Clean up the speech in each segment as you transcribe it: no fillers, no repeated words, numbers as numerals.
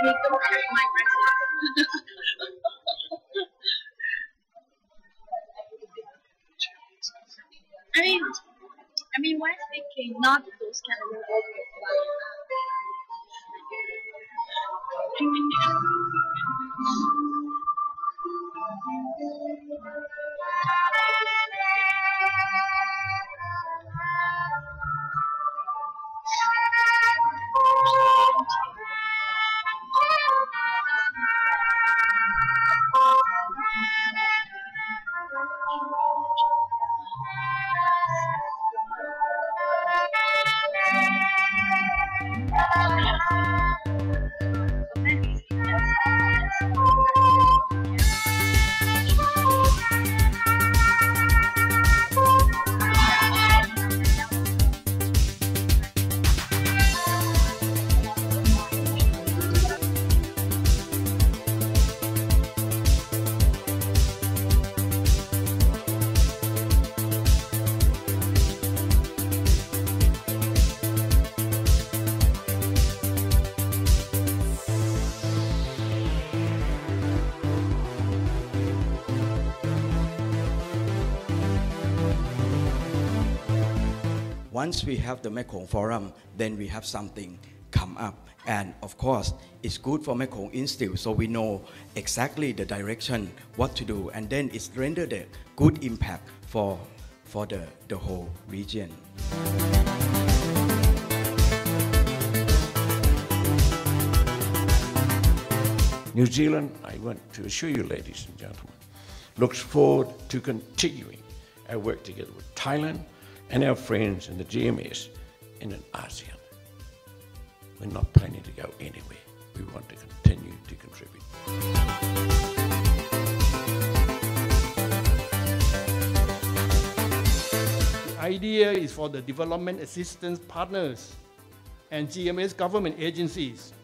They don't have my president. I mean, when speaking, not those kind of obvious Once we have the Mekong Forum, then we have something come up. And of course, it's good for Mekong Institute, so we know exactly the direction, what to do, and then it's rendered a good impact for the whole region. New Zealand, I want to assure you, ladies and gentlemen, looks forward to continuing our work together with Thailand and our friends in the GMS and in ASEAN. We're not planning to go anywhere. We want to continue to contribute. The idea is for the development assistance partners and GMS government agencies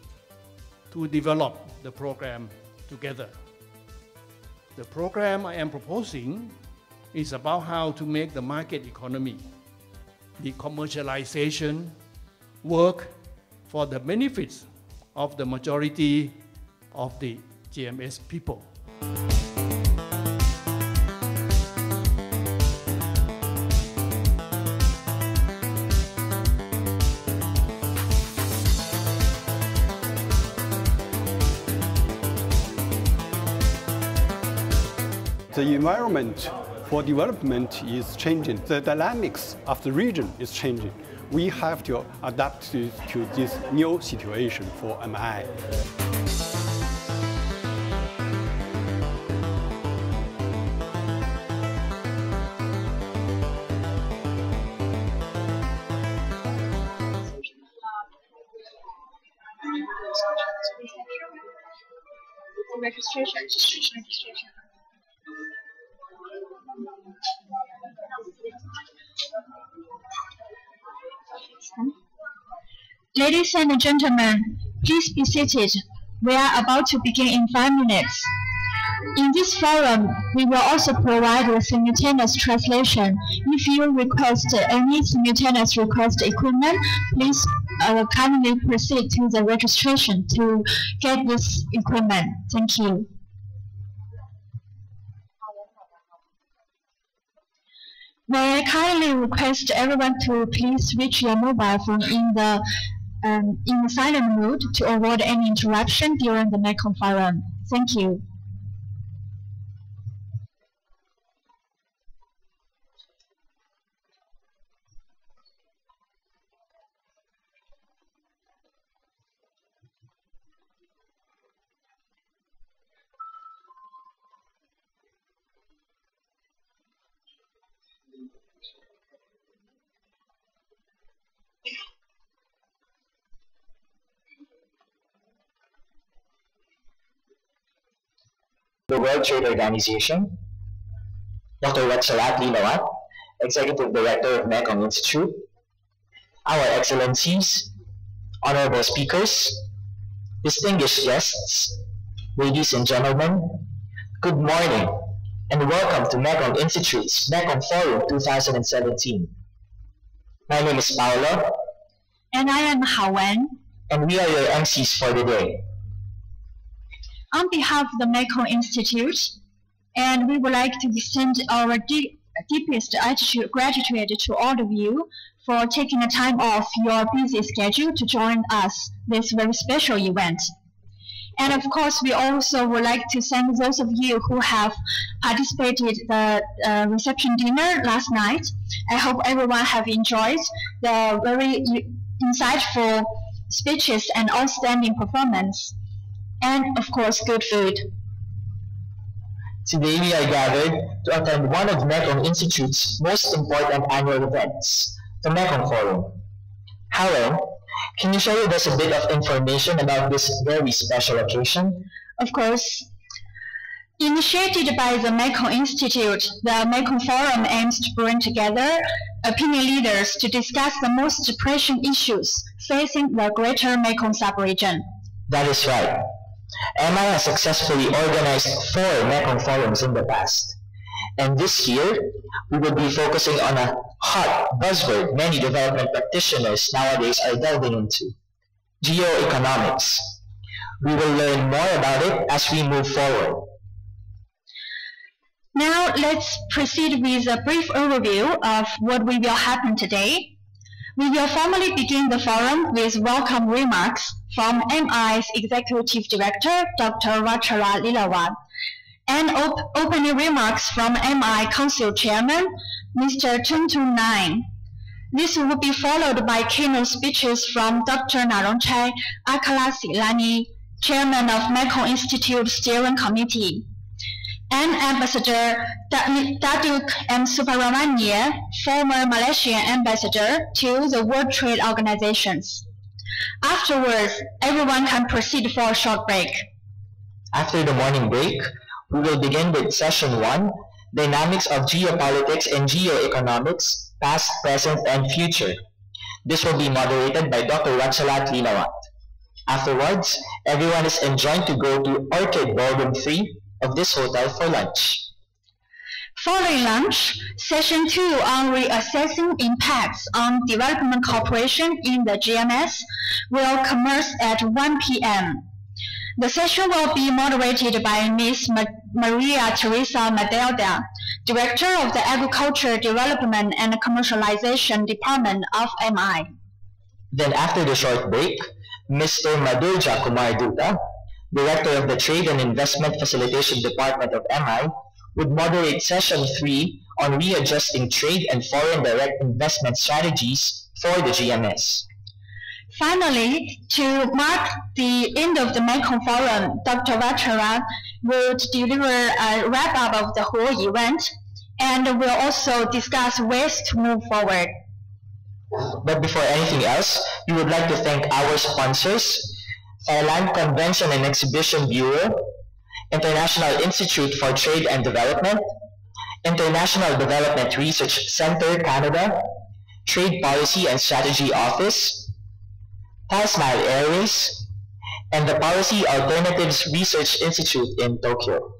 to develop the program together. The program I am proposing is about how to make the market economy, the commercialization, work for the benefits of the majority of the GMS people. The environment for development is changing. The dynamics of the region is changing. We have to adapt to this new situation for MI. Registration. Ladies and gentlemen, please be seated. We are about to begin in 5 minutes. In this forum, we will also provide a simultaneous translation. If you request any simultaneous request equipment, please kindly proceed to the registration to get this equipment. Thank you. May I kindly request everyone to please switch your mobile phone in the silent mode to avoid any interruption during the Mekong Forum. Thank you. The World Trade Organization, Dr. Watsalat Linawat, Executive Director of Mekong Institute, our Excellencies, Honorable Speakers, distinguished guests, ladies and gentlemen, good morning and welcome to Mekong Institute's Mekong Forum 2017. My name is Paolo. And I am Hawen. And we are your MCs for the day. On behalf of the Mekong Institute, and we would like to extend our deepest gratitude to all of you for taking the time off your busy schedule to join us this very special event. And of course, we also would like to thank those of you who have participated in the reception dinner last night. I hope everyone have enjoyed the very insightful speeches and outstanding performance. And of course, good food. Today we are gathered to attend one of Mekong Institute's most important annual events, the Mekong Forum. Helen, can you share with us a bit of information about this very special occasion? Of course. Initiated by the Mekong Institute, the Mekong Forum aims to bring together opinion leaders to discuss the most pressing issues facing the greater Mekong sub-region. That is right. MI has successfully organized 4 Mekong Forums in the past. And this year, we will be focusing on a hot buzzword many development practitioners nowadays are delving into, geoeconomics. We will learn more about it as we move forward. Now let's proceed with a brief overview of what will happen today. We will formally begin the forum with welcome remarks from MI's Executive Director, Dr. Vachara Lilawan, and opening remarks from MI Council Chairman, Mr. Tuntun Nine. This will be followed by keynote speeches from Dr. Narongchai Akalasilani, Chairman of Mekong Institute Steering Committee, and Ambassador Daduk M. Subramanyan, former Malaysian ambassador to the World Trade Organizations. Afterwards, everyone can proceed for a short break. After the morning break, we will begin with Session 1, Dynamics of Geopolitics and Geoeconomics, Past, Present, and Future. This will be moderated by Dr. Ratchalat Linawat. Afterwards, everyone is enjoined to go to Orchid Ballroom 3 of this hotel for lunch. Following lunch, Session 2 on Reassessing Impacts on Development Cooperation in the GMS will commence at 1 p.m. The session will be moderated by Ms. Maria Teresa Madelda, Director of the Agriculture Development and Commercialization Department of MI. Then after the short break, Mr. Madhurja Kumar Dutta, Director of the Trade and Investment Facilitation Department of MI, would moderate Session 3 on readjusting trade and foreign direct investment strategies for the GMS. Finally, to mark the end of the Mekong Forum, Dr. Vachara will deliver a wrap-up of the whole event and will also discuss ways to move forward. But before anything else, we would like to thank our sponsors, Thailand Convention and Exhibition Bureau, International Institute for Trade and Development, International Development Research Center, Canada, Trade Policy and Strategy Office, Thai Smile Airways, and the Policy Alternatives Research Institute in Tokyo.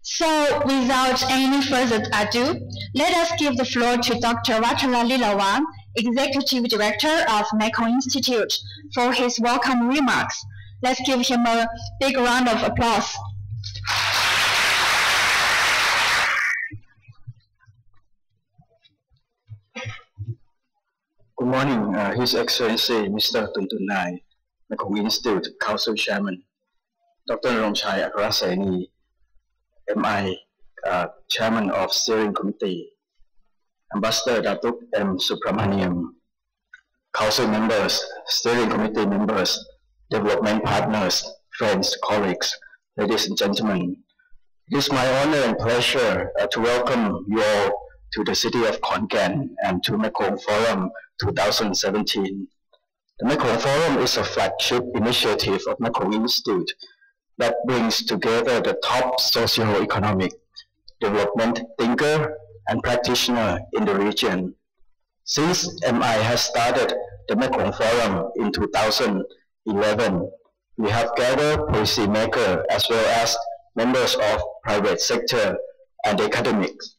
So, without any further ado, let us give the floor to Dr. Vachara Lilawan, Executive Director of Mekong Institute, for his welcome remarks. Let's give him a big round of applause. Good morning, His Excellency Mr. Tuntun Nai, Mekong Institute Council Chairman, Dr. Narongchai Akalasilani, MI Chairman of Steering Committee, Ambassador Datuk M. Subramaniam, Council members, Steering Committee members, development partners, friends, colleagues, ladies and gentlemen. It is my honor and pleasure to welcome you all to the city of Khon Kaen and to Mekong Forum 2017. The Mekong Forum is a flagship initiative of Mekong Institute that brings together the top socio-economic development thinker and practitioner in the region. Since MI has started the Mekong Forum in 2011, we have gathered policymakers as well as members of private sector and academics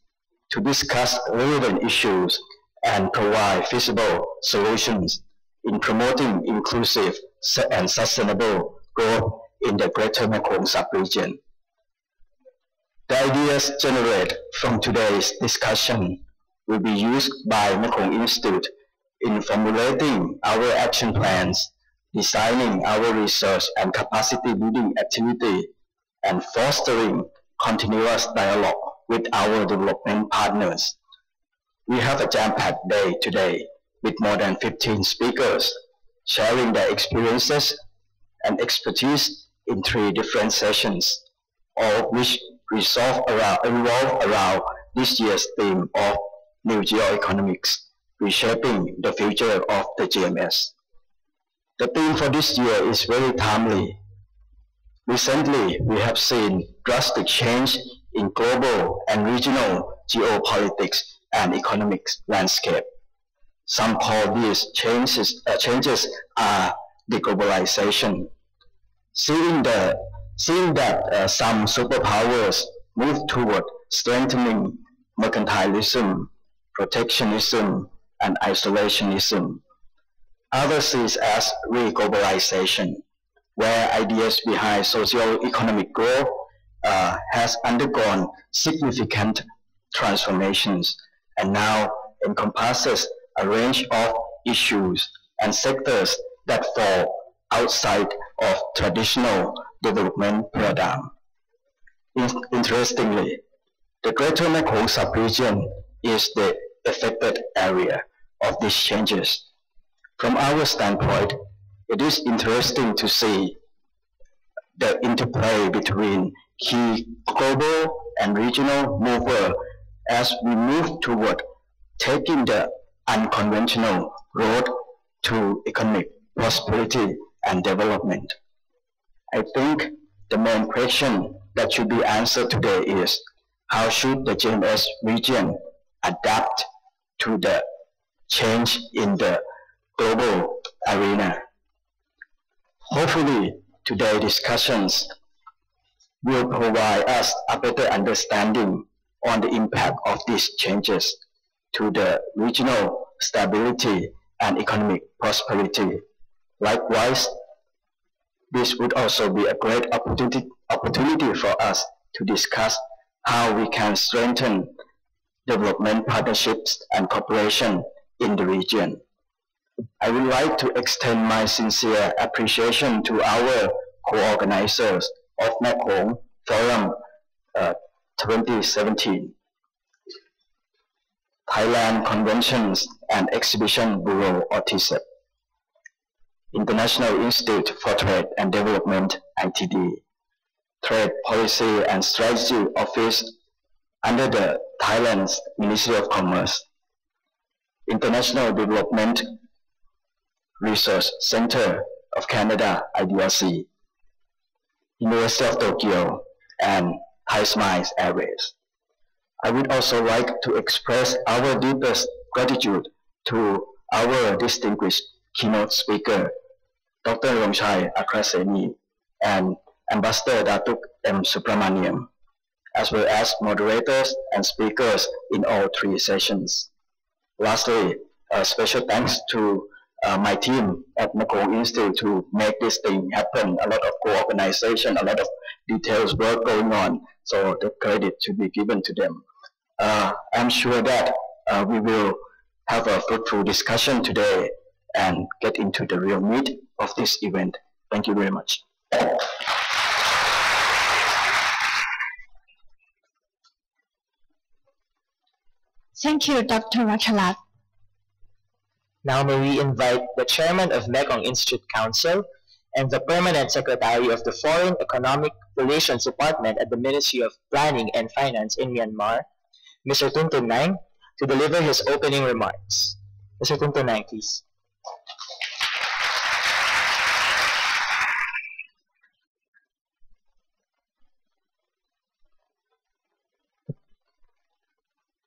to discuss relevant issues and provide feasible solutions in promoting inclusive and sustainable growth in the Greater Mekong sub-region. The ideas generated from today's discussion will be used by Mekong Institute in formulating our action plans, designing our research and capacity building activity, and fostering continuous dialogue with our development partners. We have a jam-packed day today with more than 15 speakers sharing their experiences and expertise in 3 different sessions, all of which revolve around this year's theme of New Geoeconomics, Reshaping the Future of the GMS. The theme for this year is very timely. Recently, we have seen drastic change in global and regional geopolitics and economic landscape. Some call these changes are deglobalization. Seeing that some superpowers move toward strengthening mercantilism, protectionism, and isolationism. Others see it as re-globalization, where ideas behind socio-economic growth has undergone significant transformations and now encompasses a range of issues and sectors that fall outside of traditional development paradigm. Interestingly, the Greater Mekong sub-region is the affected area of these changes. From our standpoint, it is interesting to see the interplay between key global and regional movers as we move toward taking the unconventional road to economic prosperity and development. I think the main question that should be answered today is, how should the GMS region adapt to the change in the global arena? Hopefully, today's discussions will provide us a better understanding on the impact of these changes to the regional stability and economic prosperity. Likewise, this would also be a great opportunity for us to discuss how we can strengthen development partnerships and cooperation in the region. I would like to extend my sincere appreciation to our co-organizers of Mekong Forum 2017, Thailand Conventions and Exhibition Bureau or TISEP, International Institute for Trade and Development ITD, Trade Policy and Strategy Office under the Thailand's Ministry of Commerce, International Development Research Center of Canada, IDRC, University of Tokyo, and Thai Smiles Airways. I would also like to express our deepest gratitude to our distinguished keynote speaker, Dr. Romchai Akraseni, and Ambassador Datuk M. Subramaniam, as well as moderators and speakers in all 3 sessions. Lastly, a special thanks to my team at Mekong Institute to make this thing happen. A lot of co-organization, a lot of details work going on, so the credit should be given to them. I'm sure that we will have a fruitful discussion today and get into the real meat of this event. Thank you very much. Thank you, Dr. Rachalat. Now may we invite the Chairman of Mekong Institute Council and the Permanent Secretary of the Foreign Economic Relations Department at the Ministry of Planning and Finance in Myanmar, Mr. Tuntun Naing, to deliver his opening remarks. Mr. Tuntun Naing, please.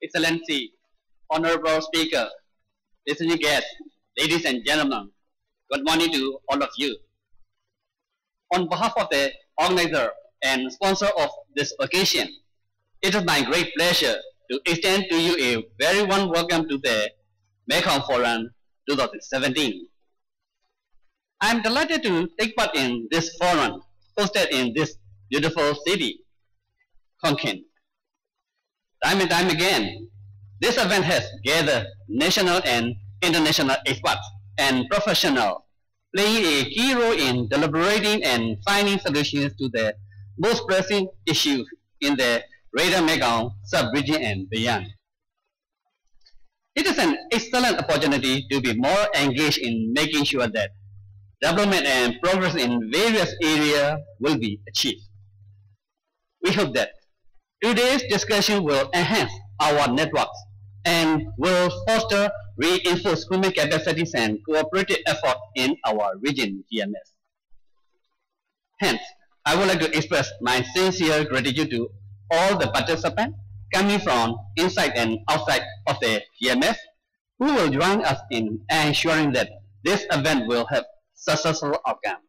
Excellency, Honorable Speaker, listening guests, ladies and gentlemen, good morning to all of you. On behalf of the organizer and sponsor of this occasion, it is my great pleasure to extend to you a very warm welcome to the Mekong Forum 2017. I am delighted to take part in this forum hosted in this beautiful city, Konkan. Time and time again, this event has gathered national and international experts and professionals, playing a key role in deliberating and finding solutions to the most pressing issues in the Greater Mekong sub-region and beyond. It is an excellent opportunity to be more engaged in making sure that development and progress in various areas will be achieved. We hope that today's discussion will enhance our networks and will foster reinforced human capacities and cooperative effort in our region GMS. Hence, I would like to express my sincere gratitude to all the participants coming from inside and outside of the GMS who will join us in ensuring that this event will have successful outcomes.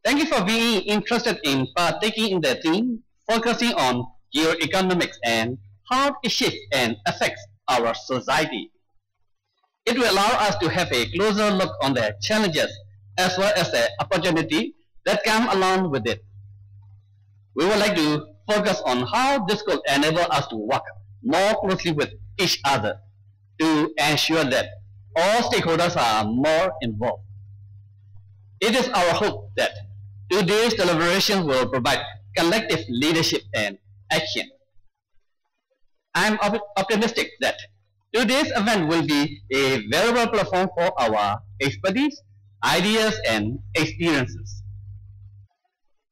Thank you for being interested in partaking in the theme focusing on geoeconomics and how it shapes and affects our society. It will allow us to have a closer look on the challenges as well as the opportunity that come along with it. We would like to focus on how this could enable us to work more closely with each other to ensure that all stakeholders are more involved. It is our hope that today's deliberation will provide collective leadership and action. I am optimistic that today's event will be a valuable platform for our expertise, ideas, and experiences.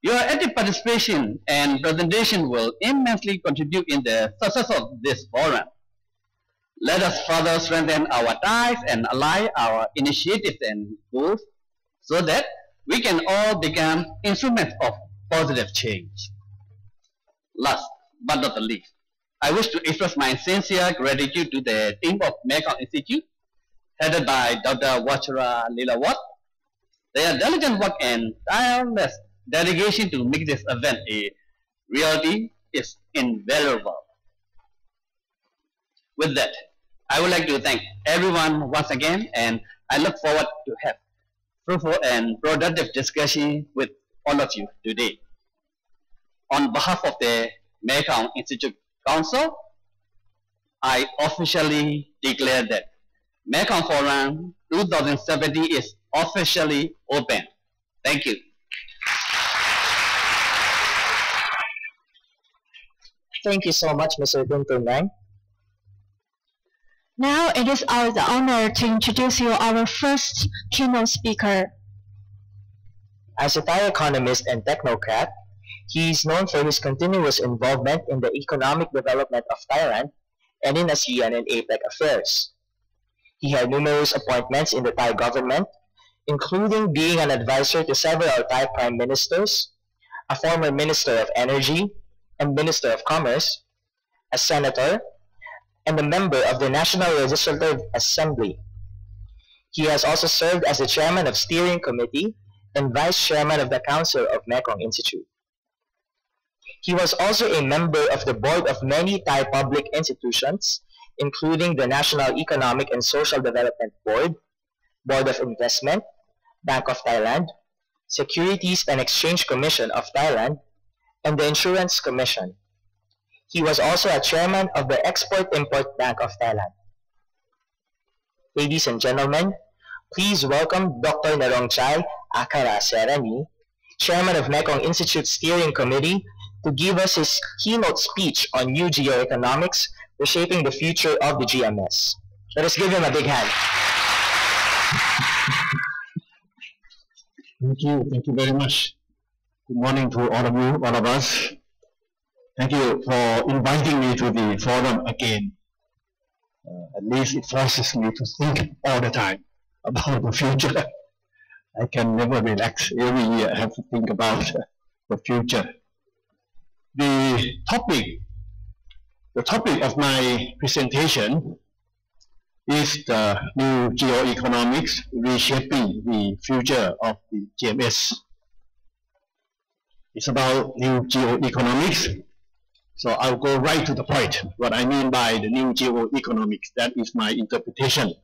Your active participation and presentation will immensely contribute in the success of this forum. Let us further strengthen our ties and align our initiatives and goals so that we can all become instruments of positive change. Last but not the least, I wish to express my sincere gratitude to the team of Mekong Institute, headed by Dr. Wachara Lilawat. Their diligent work and tireless dedication to make this event a reality is invaluable. With that, I would like to thank everyone once again, and I look forward to have fruitful and productive discussion with all of you today. On behalf of the Mekong Institute Council, I officially declare that Mekong Forum 2017 is officially open. Thank you. Thank you so much, Mr. Tuntunang. Now it is our honor to introduce you our first keynote speaker. As a Thai economist and technocrat, he is known for his continuous involvement in the economic development of Thailand and in ASEAN and APEC affairs. He had numerous appointments in the Thai government, including being an advisor to several Thai prime ministers, a former minister of energy and minister of commerce, a senator, and a member of the National Legislative Assembly. He has also served as the chairman of steering committee and vice chairman of the Council of Mekong Institute. He was also a member of the board of many Thai public institutions, including the National Economic and Social Development Board, Board of Investment, Bank of Thailand, Securities and Exchange Commission of Thailand, and the Insurance Commission. He was also a chairman of the Export-Import Bank of Thailand. Ladies and gentlemen, please welcome Dr. Narongchai Akaraserani, chairman of Mekong Institute Steering Committee, to give us his keynote speech on new geoeconomics reshaping the future of the GMS. Let us give him a big hand. Thank you very much. Good morning to all of you, all of us. Thank you for inviting me to the forum again. At least it forces me to think all the time about the future. I can never relax. Every year I have to think about the future. The topic of my presentation is the new geoeconomics reshaping the future of the GMS. It's about new geoeconomics. So I'll go right to the point. What I mean by the new geoeconomics, that is my interpretation.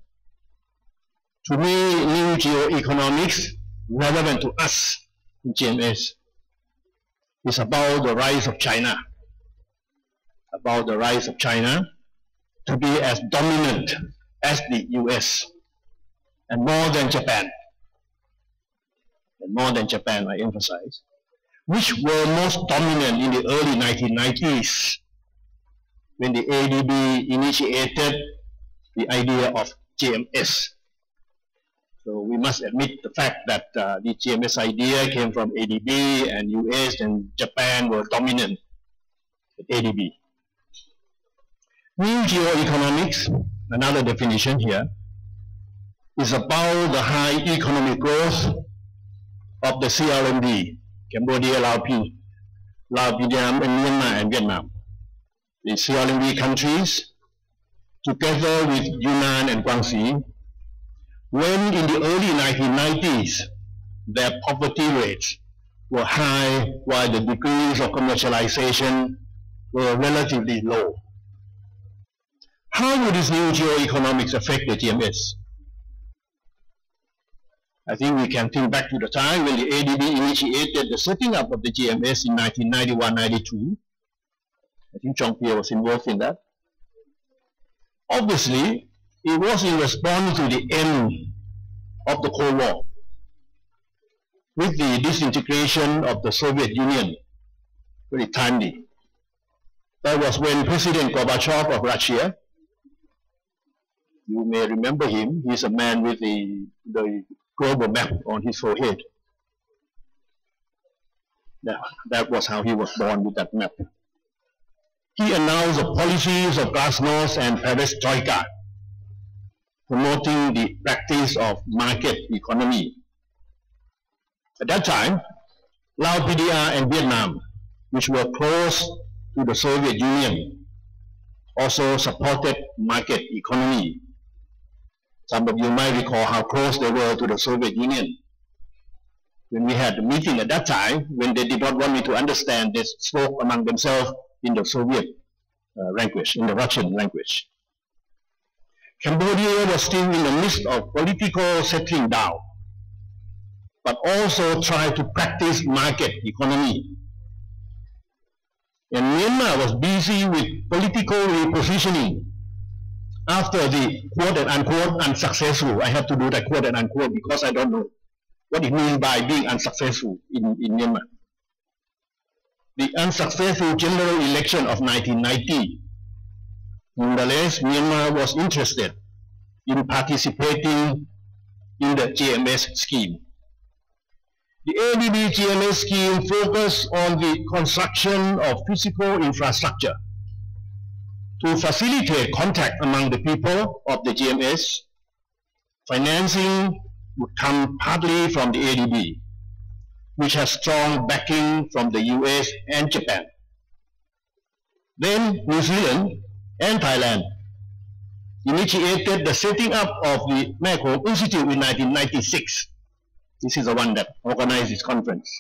To me, new geoeconomics relevant to us in GMS is about the rise of China. About the rise of China to be as dominant as the US and more than Japan. And more than Japan, I emphasize, which were most dominant in the early 1990s when the ADB initiated the idea of GMS. So we must admit the fact that the GMS idea came from ADB, and US and Japan were dominant at ADB. New geoeconomics, another definition here, is about the high economic growth of the CLMV, Cambodia, Laos, Vietnam, and Myanmar and Vietnam. The CLMV countries, together with Yunnan and Guangxi, when in the early 1990s, their poverty rates were high while the degrees of commercialization were relatively low. How would this new geoeconomics affect the GMS? I think we can think back to the time when the ADB initiated the setting up of the GMS in 1991-92. I think Chong Pia was involved in that. Obviously, it was in response to the end of the Cold War, with the disintegration of the Soviet Union, very timely. That was when President Gorbachev of Russia, you may remember him, he's a man with the global map on his forehead. That was how he was born, with that map. He announced the policies of glasnost and perestroika, promoting the practice of market economy. At that time, Laos, PDR, and Vietnam, which were close to the Soviet Union, also supported market economy. Some of you might recall how close they were to the Soviet Union. When we had a meeting at that time, when they did not want me to understand, they spoke among themselves in the Soviet language, in the Russian language. Cambodia was still in the midst of political settling down, but also tried to practice market economy. And Myanmar was busy with political repositioning after the quote-unquote unsuccessful. I have to do that quote-unquote because I don't know what it means by being unsuccessful in Myanmar. The unsuccessful general election of 1990. Nonetheless, Myanmar was interested in participating in the GMS scheme. The ADB GMS scheme focused on the construction of physical infrastructure to facilitate contact among the people of the GMS. Financing would come partly from the ADB, which has strong backing from the US and Japan. Then New Zealand and Thailand initiated the setting up of the Mekong Institute in 1996. This is the one that organized this conference,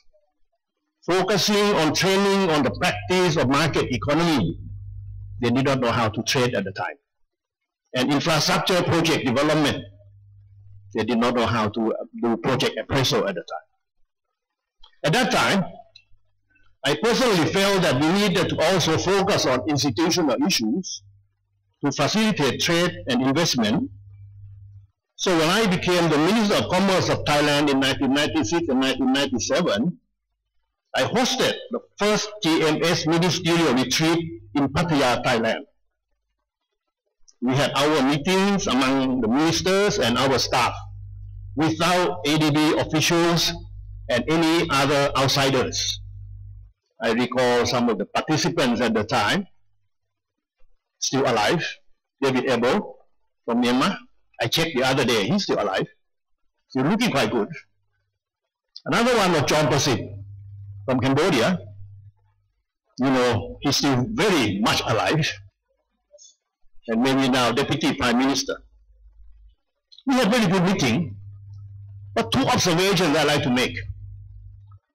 focusing on training on the practice of market economy. They did not know how to trade at the time. And infrastructure project development. They did not know how to do project appraisal at the time. At that time, I personally felt that we needed to also focus on institutional issues to facilitate trade and investment. So when I became the Minister of Commerce of Thailand in 1996 and 1997, I hosted the first GMS ministerial retreat in Pattaya, Thailand. We had our meetings among the ministers and our staff without ADB officials and any other outsiders. I recall some of the participants at the time, still alive. David Ebo from Myanmar. I checked the other day, he's still alive. Still looking quite good. Another one was John Prasit from Cambodia. You know, he's still very much alive. And maybe now Deputy Prime Minister. We had very good meeting, but two observations I'd like to make.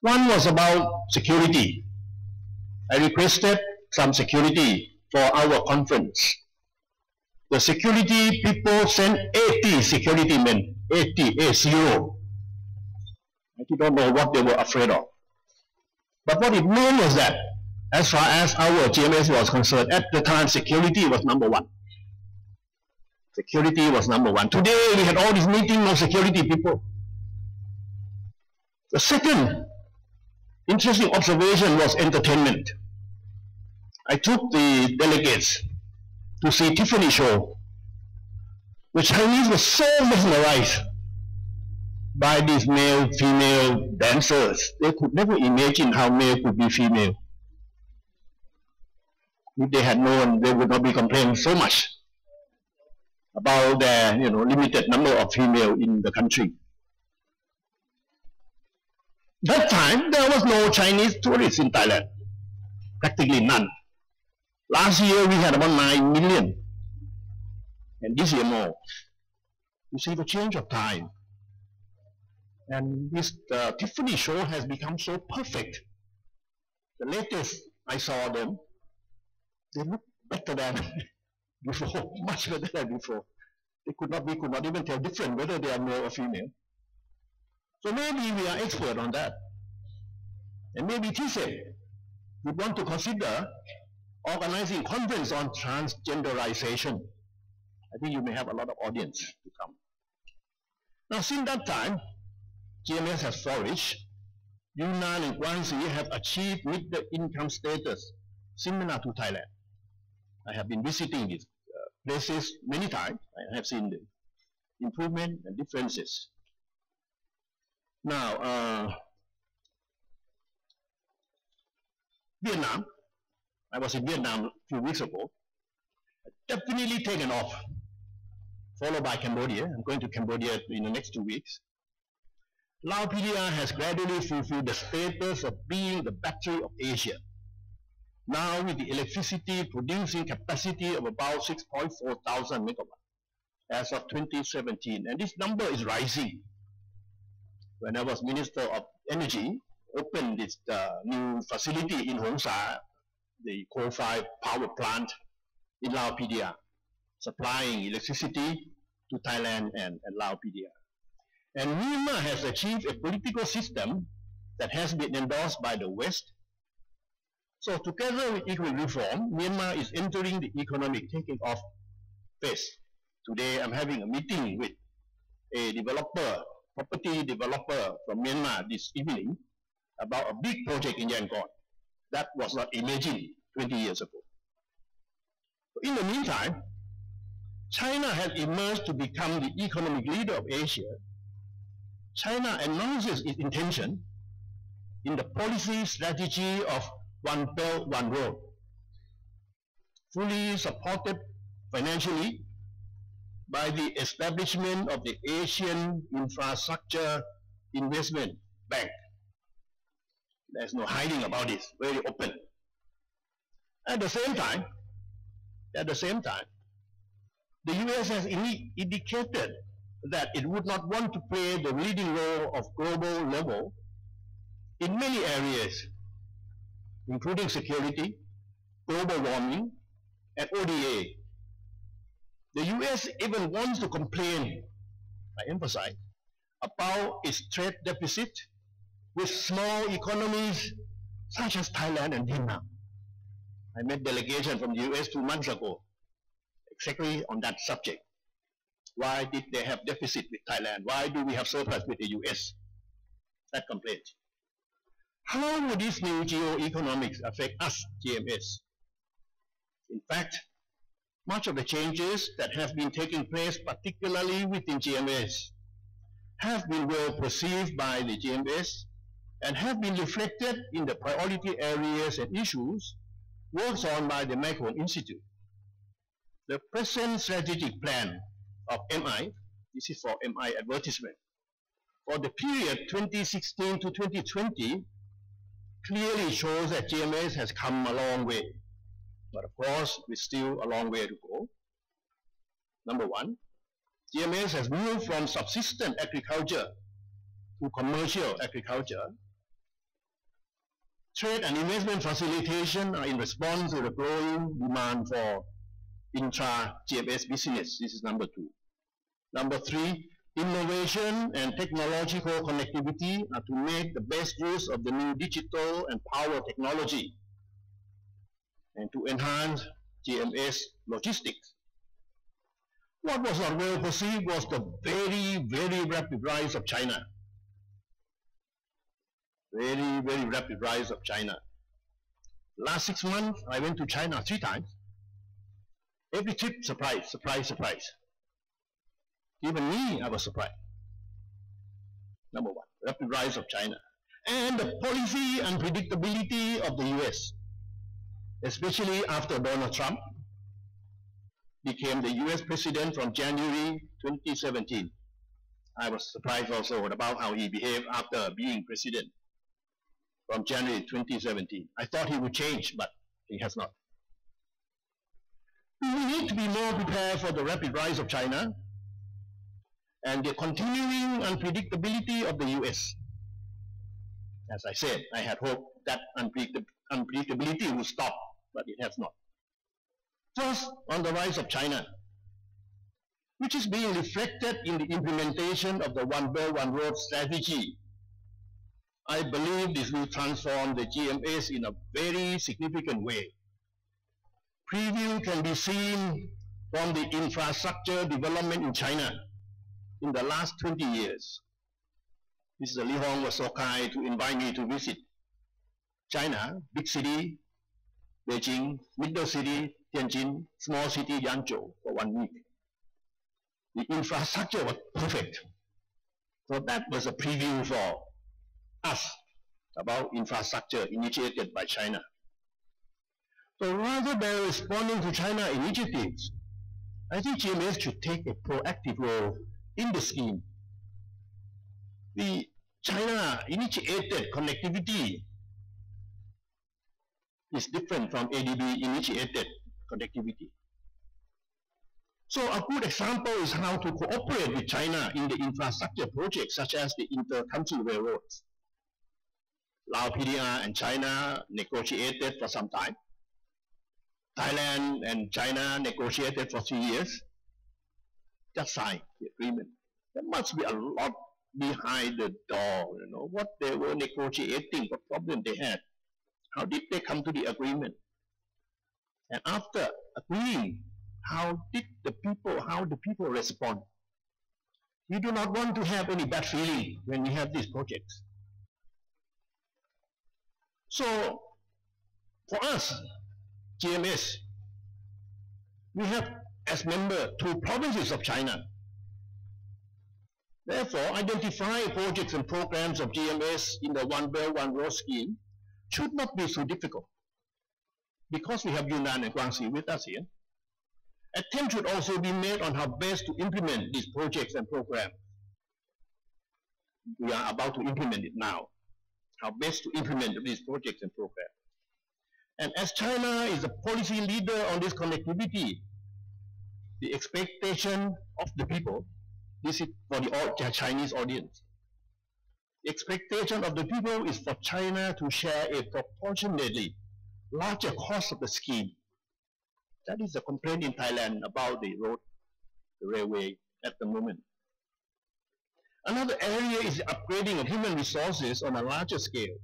One was about security. I requested some security for our conference. The security people sent 80 security men, 80. I don't know what they were afraid of. But what it meant was that, as far as our GMS was concerned, at the time, security was number one. Security was number one. Today, we had all these meetings of security people. The second interesting observation was entertainment. I took the delegates to see Tiffany show. The Chinese were so mesmerized by these male-female dancers. They could never imagine how male could be female. If they had known, they would not be complaining so much about their limited number of female in the country. That time, there was no Chinese tourists in Thailand, practically none. Last year, we had about 9 million, and this year more. You see the change of time. And this Tiffany show has become so perfect. The latest I saw them, they look better than before, much better than before. We could not even tell different whether they are male or female. So maybe we are expert on that. And maybe TISE would want to consider organizing conference on transgenderization. I think you may have a lot of audience to come. Now, since that time, GMS has flourished. Yunnan and Guangxi have achieved middle income status similar to Thailand. I have been visiting these places many times. I have seen the improvement and differences. Now, Vietnam, I was in Vietnam a few weeks ago, definitely taken off, followed by Cambodia. I'm going to Cambodia in the next 2 weeks. Lao PDR has gradually fulfilled the status of being the battery of Asia. Now with the electricity producing capacity of about 6.4 thousand megawatts as of 2017. And this number is rising. When I was Minister of Energy, opened this new facility in Hong Sa, the coal-fired power plant in Lao PDR, supplying electricity to Thailand and Lao PDR. And Myanmar has achieved a political system that has been endorsed by the West. So together with economic reform, Myanmar is entering the economic taking off phase. Today I'm having a meeting with a developer, property developer from Myanmar this evening about a big project in Yangon. That was not imagined 20 years ago. In the meantime, China has emerged to become the economic leader of Asia. China announces its intention in the policy strategy of One Belt, One Road, fully supported financially by the establishment of the Asian Infrastructure Investment Bank. There's no hiding about it, very open. At the same time, the US has indicated that it would not want to play the leading role of global level in many areas, including security, global warming, and ODA. The US even wants to complain, I emphasize, about its trade deficit with small economies such as Thailand and Vietnam. I met delegation from the US 2 months ago, exactly on that subject. Why did they have deficit with Thailand? Why do we have surplus with the US? That complaint. How would this new geo-economics affect us, GMS? In fact, much of the changes that have been taking place, particularly within GMS, have been well perceived by the GMS and have been reflected in the priority areas and issues worked on by the Mekong Institute. The present strategic plan of MI, this is for MI advertisement, for the period 2016 to 2020 clearly shows that GMS has come a long way. But of course, we're still a long way to go. Number one, GMS has moved from subsistence agriculture to commercial agriculture. Trade and investment facilitation are in response to the growing demand for intra-GMS business. This is number two. Number three, Innovation and technological connectivity are to make the best use of the new digital and power technology and to enhance GMS logistics. What was not well perceived was the very, very rapid rise of China. Very, very rapid rise of China. Last 6 months, I went to China 3 times. Every trip, surprise, surprise, surprise. Even me, I was surprised. Number one, rapid rise of China. And the policy unpredictability of the US, especially after Donald Trump became the US president from January 2017. I was surprised also about how he behaved after being president from January 2017. I thought he would change, but he has not. We need to be more prepared for the rapid rise of China and the continuing unpredictability of the US. As I said, I had hoped that unpredictability would stop, but it has not. First, on the rise of China, which is being reflected in the implementation of the One Belt, One Road strategy. I believe this will transform the GMS in a very significant way. Preview can be seen from the infrastructure development in China in the last 20 years. Mr. Li Hong was so kind to invite me to visit China, big city, Beijing, middle city, Tianjin, small city, Yangzhou, for 1 week. The infrastructure was perfect. So that was a preview for us about infrastructure initiated by China. So rather than responding to China initiatives, I think GMS should take a proactive role in the scheme. The China initiated connectivity is different from ADB initiated connectivity. So a good example is how to cooperate with China in the infrastructure projects such as the inter-country railroads. Lao PDR and China negotiated for some time. Thailand and China negotiated for 3 years. Just signed the agreement. There must be a lot behind the door, what they were negotiating, what problem they had. How did they come to the agreement? And after agreeing, how do the people respond? We do not want to have any bad feeling when we have these projects. So, for us, GMS, we have as member 2 provinces of China. Therefore, identifying projects and programs of GMS in the One Belt, One Road scheme should not be so difficult. Because we have Yunnan and Guangxi with us here, attempt should also be made on how best to implement these projects and programs. We are about to implement it now. How best to implement these projects and programs. And as China is a policy leader on this connectivity, the expectation of the people, this is for the Chinese audience, the expectation of the people is for China to share a proportionately larger cost of the scheme. That is a complaint in Thailand about the road, the railway at the moment. Another area is the upgrading of human resources on a larger scale,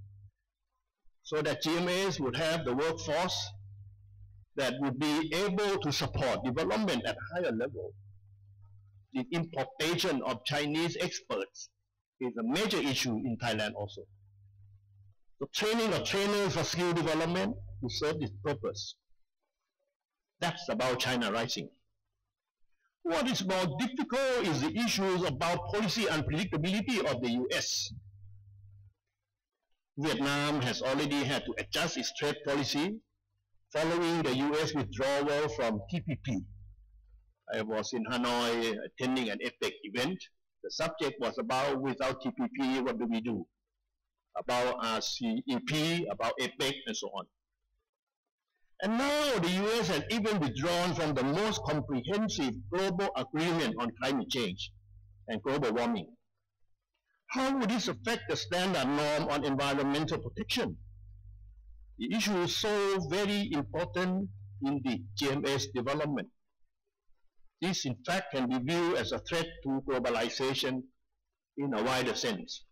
so that GMS would have the workforce that would be able to support development at higher level. The importation of Chinese experts is a major issue in Thailand also. The training of trainers for skill development to serve this purpose. That's about China rising. What is more difficult is the issues about policy unpredictability of the US. Vietnam has already had to adjust its trade policy following the US withdrawal from TPP. I was in Hanoi attending an APEC event. The subject was about without TPP, what do we do? About RCEP, about APEC, and so on. And now the US has even withdrawn from the most comprehensive global agreement on climate change and global warming. How would this affect the standard norm on environmental protection? The issue is so very important in the GMS development. This, in fact, can be viewed as a threat to globalization in a wider sense.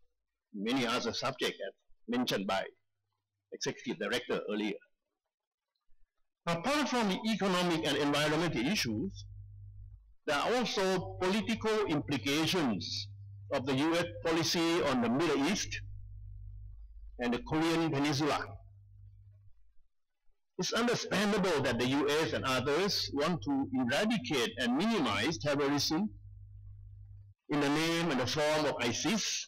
Many other subjects, as mentioned by Executive Director earlier. Apart from the economic and environmental issues, there are also political implications of the U.S. policy on the Middle East and the Korean Peninsula. It's understandable that the U.S. and others want to eradicate and minimize terrorism in the name and the form of ISIS,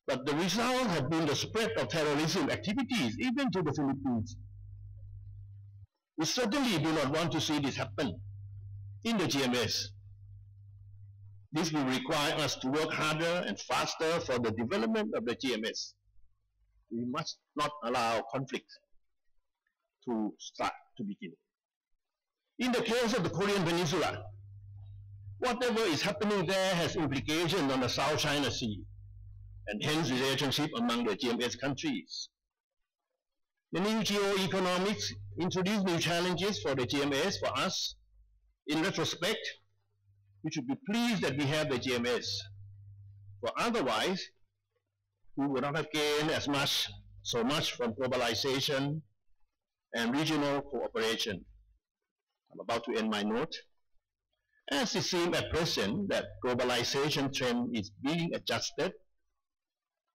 but the result has been the spread of terrorism activities even to the Philippines. We certainly do not want to see this happen in the GMS. This will require us to work harder and faster for the development of the GMS. We must not allow conflict to start to begin. In the case of the Korean Peninsula, whatever is happening there has implications on the South China Sea, and hence relationship among the GMS countries. The new geoeconomics introduce new challenges for the GMS for us. In retrospect, we should be pleased that we have the GMS. For otherwise, we would not have gained so much from globalization and regional cooperation. I'm about to end my note. As it seems at present that globalization trend is being adjusted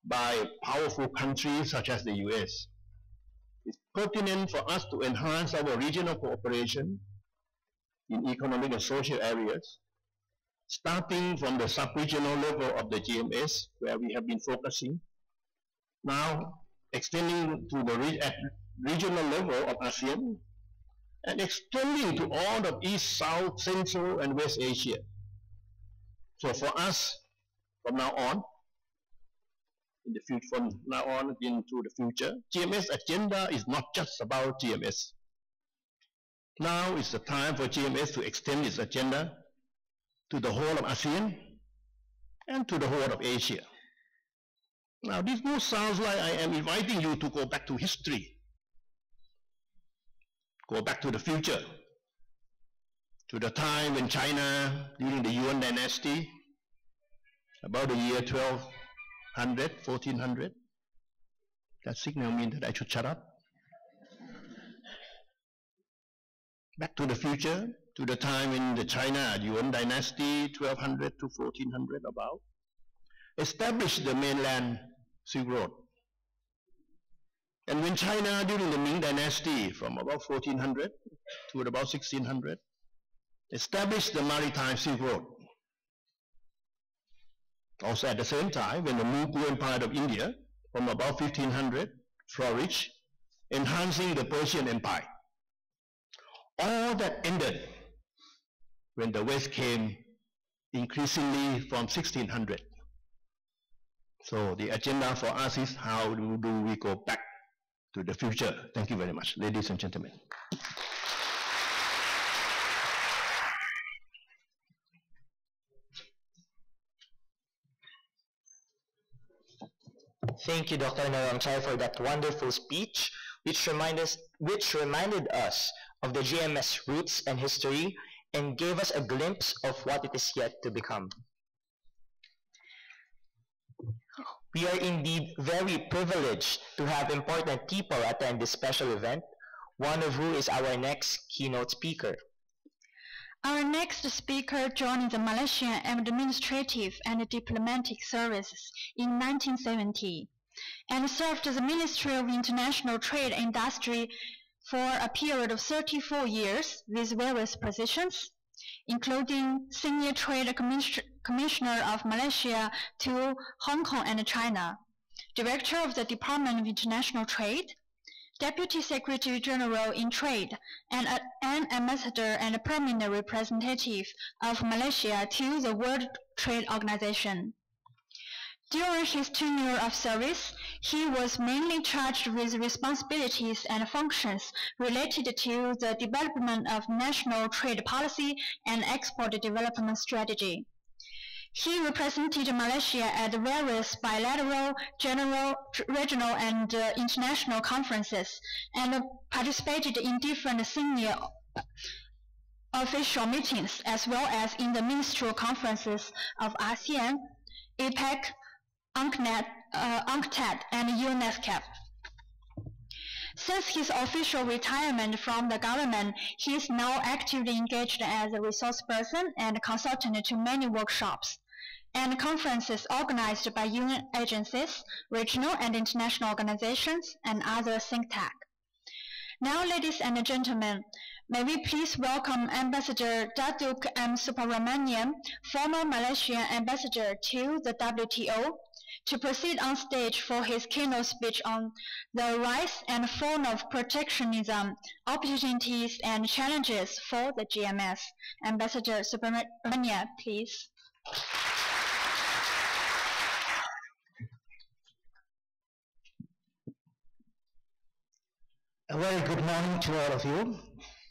by powerful countries such as the US, it's pertinent for us to enhance our regional cooperation in economic and social areas, starting from the sub-regional level of the GMS, where we have been focusing, now extending to the regional level of ASEAN, and extending to all of East, South, Central, and West Asia. So for us, from now on, into the future, GMS agenda is not just about GMS. Now is the time for GMS to extend its agenda to the whole of ASEAN and to the whole of Asia. Now this now sounds like I am inviting you to go back to history, go back to the future, to the time when China, during the Yuan dynasty, about the year 1400, that signal means that I should shut up. Back to the future, to the time in the China Yuan dynasty, 1200 to 1400 about, established the mainland Silk Road. And when China, during the Ming dynasty, from about 1400 to about 1600, established the maritime Silk Road. Also at the same time, when the Mughal Empire of India, from about 1500, flourished, enhancing the Persian Empire. All that ended when the West came increasingly from 1600. So the agenda for us is how do we go back to the future. Thank you very much, ladies and gentlemen. Thank you, Dr. Naramchai, for that wonderful speech, which reminded us of the GMS roots and history and gave us a glimpse of what it is yet to become. We are indeed very privileged to have important people attend this special event, one of whom is our next keynote speaker. Our next speaker joined the Malaysian Administrative and Diplomatic Services in 1970 and served the Ministry of International Trade and Industry for a period of 34 years with various positions, including Senior Trade Commissioner of Malaysia to Hong Kong and China, Director of the Department of International Trade, Deputy Secretary General in Trade, and an ambassador and permanent representative of Malaysia to the World Trade Organization. During his tenure of service, he was mainly charged with responsibilities and functions related to the development of national trade policy and export development strategy. He represented Malaysia at various bilateral, regional, and international conferences, and participated in different senior official meetings as well as in the ministerial conferences of ASEAN, APEC, UNCTAD, and UNESCO. Since his official retirement from the government, he is now actively engaged as a resource person and consultant to many workshops and conferences organized by UN agencies, regional and international organizations, and other think tanks. Now, ladies and gentlemen, may we please welcome Ambassador Datuk M. Subrahmanyam, former Malaysian ambassador to the WTO, to proceed on stage for his keynote speech on the rise and fall of protectionism, opportunities and challenges for the GMS. Ambassador Subrahmanyam, please. A very good morning to all of you.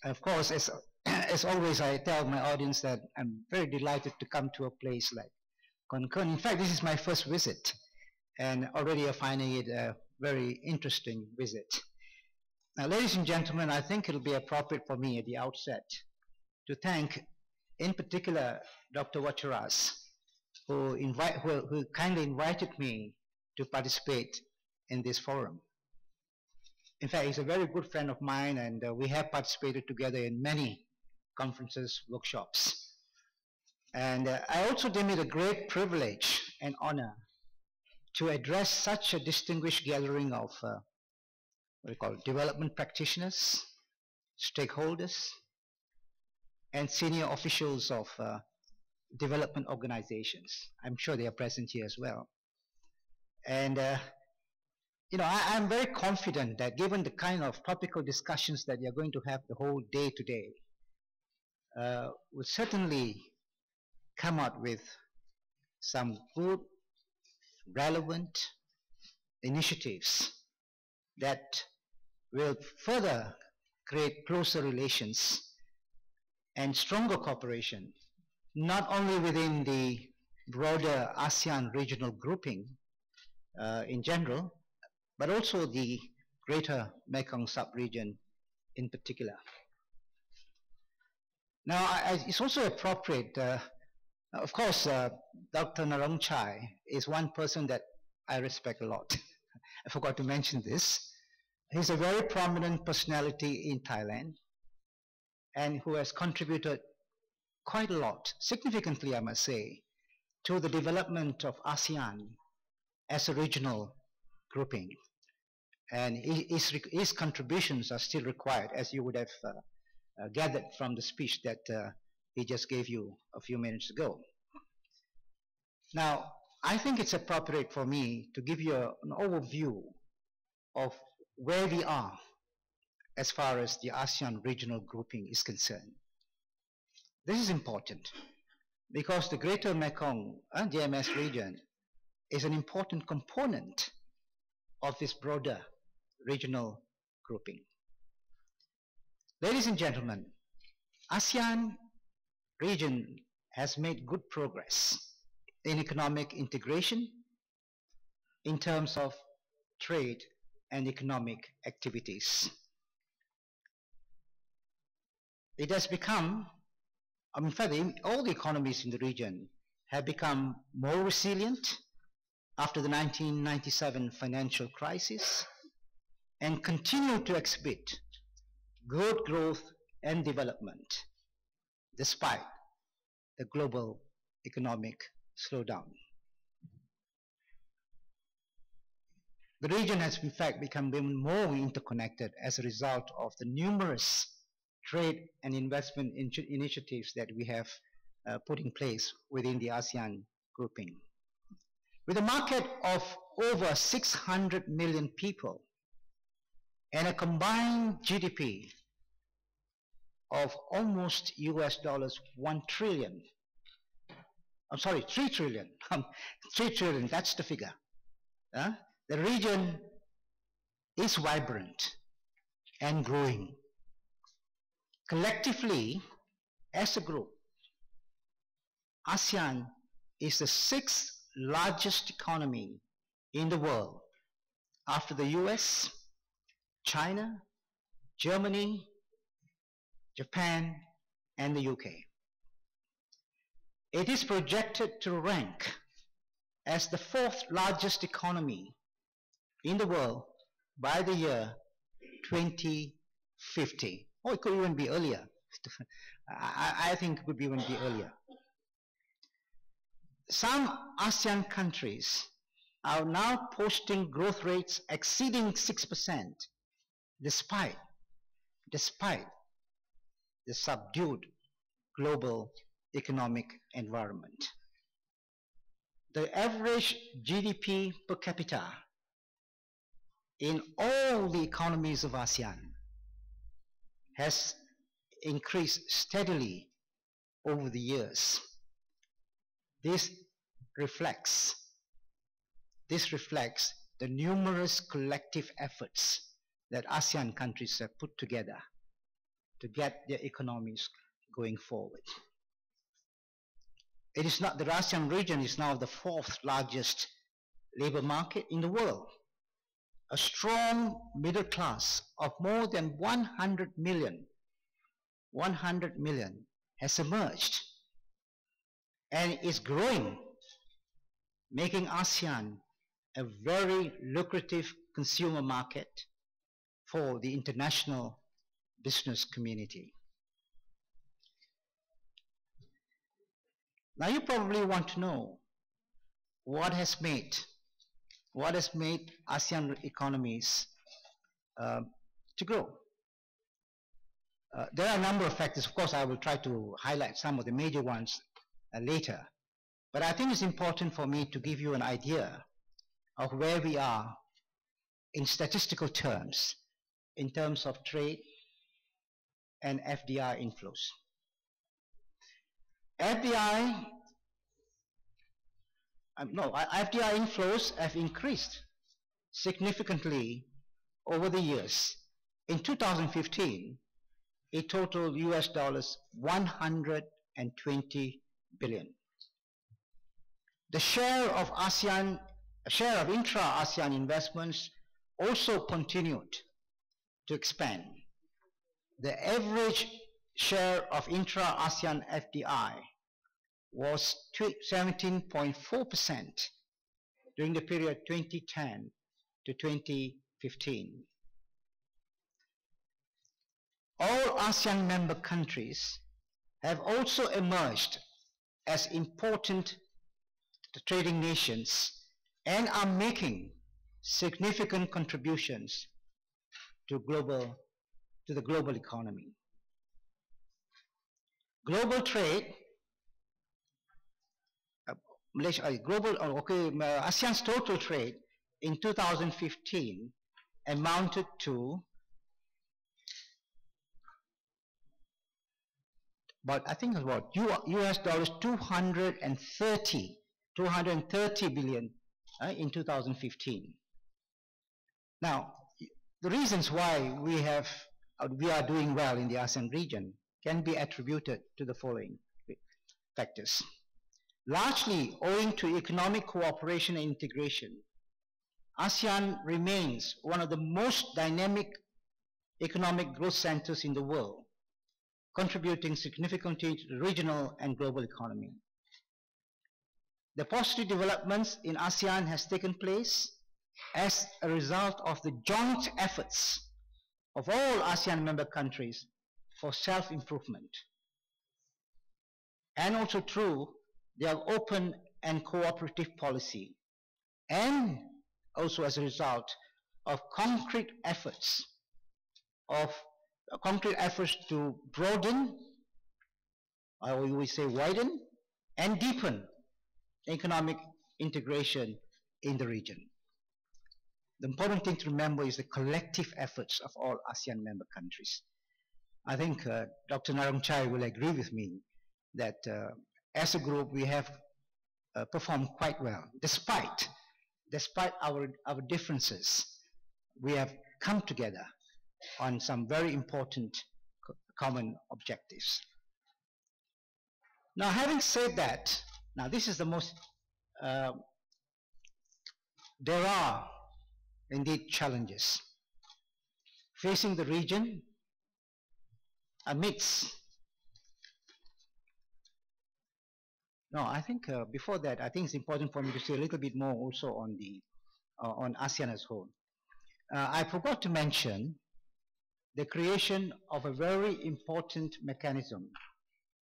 Of course, as always, I tell my audience that I'm very delighted to come to a place like Concern. In fact, this is my first visit, and already I'm finding it a very interesting visit. Now, ladies and gentlemen, I think it'll be appropriate for me at the outset to thank, in particular, Dr. Wacharas, who kindly invited me to participate in this forum. In fact, he's a very good friend of mine, and we have participated together in many conferences, workshops. And I also deem it a great privilege and honor to address such a distinguished gathering of what we call development practitioners, stakeholders, and senior officials of development organizations. I'm sure they are present here as well. And you know, I'm very confident that given the kind of topical discussions that you're going to have the whole day today, we'll certainly come out with some good, relevant initiatives that will further create closer relations and stronger cooperation, not only within the broader ASEAN regional grouping in general, but also the greater Mekong sub-region in particular. Now, it's also appropriate, of course, Dr. Narongchai is one person that I respect a lot. I forgot to mention this. He's a very prominent personality in Thailand and who has contributed quite a lot, significantly I must say, to the development of ASEAN as a regional grouping. And his contributions are still required, as you would have gathered from the speech that he just gave you a few minutes ago. Now, I think it's appropriate for me to give you an overview of where we are as far as the ASEAN regional grouping is concerned. This is important because the greater Mekong and GMS region is an important component of this broader regional grouping. Ladies and gentlemen, ASEAN region has made good progress in economic integration in terms of trade and economic activities. It has become, in fact, all the economies in the region have become more resilient after the 1997 financial crisis and continue to exhibit good growth and development despite the global economic slowdown. The region has in fact become even more interconnected as a result of the numerous trade and investment initiatives that we have put in place within the ASEAN grouping. With a market of over 600 million people and a combined GDP of almost US dollars 1 trillion. I'm sorry, 3 trillion. 3 trillion, that's the figure. The region is vibrant and growing. Collectively, as a group, ASEAN is the 6th largest economy in the world after the US, China, Germany, Japan, and the UK. It is projected to rank as the 4th largest economy in the world by the year 2050. Or it could even be earlier. I think it could even be earlier. Some ASEAN countries are now posting growth rates exceeding 6% despite the subdued global economic environment. The average GDP per capita in all the economies of ASEAN has increased steadily over the years. This reflects the numerous collective efforts that ASEAN countries have put together to get their economies going forward. It is not, the ASEAN region is now the 4th largest labor market in the world. A strong middle class of more than 100 million has emerged and is growing, making ASEAN a very lucrative consumer market for the international business community. Now you probably want to know what has made ASEAN economies to grow. There are a number of factors. Of course, I will try to highlight some of the major ones later. But I think it's important for me to give you an idea of where we are in statistical terms, in terms of trade and FDI inflows. FDI inflows have increased significantly over the years. In 2015, it totaled US dollars 120 billion. The share of intra-ASEAN investments also continued to expand. The average share of intra-ASEAN FDI was 17.4% during the period 2010 to 2015. All ASEAN member countries have also emerged as important trading nations and are making significant contributions to the global economy. Global trade, ASEAN's total trade in 2015 amounted to about, I think it was about US dollars 230 billion in 2015. Now, the reasons why we are doing well in the ASEAN region can be attributed to the following factors. Largely owing to economic cooperation and integration, ASEAN remains one of the most dynamic economic growth centers in the world, contributing significantly to the regional and global economy. The positive developments in ASEAN has taken place as a result of the joint efforts of all ASEAN member countries for self-improvement, and also through their open and cooperative policy, and also as a result of concrete efforts to broaden, or we say widen, and deepen economic integration in the region. The important thing to remember is the collective efforts of all ASEAN member countries. I think Dr. Narongchai will agree with me that as a group we have performed quite well. Despite our differences, we have come together on some very important common objectives. Now, having said that, now this is the most, there are indeed challenges facing the region amidst No, I think before that, I think it's important for me to say a little bit more also on the on ASEAN as whole. I forgot to mention the creation of a very important mechanism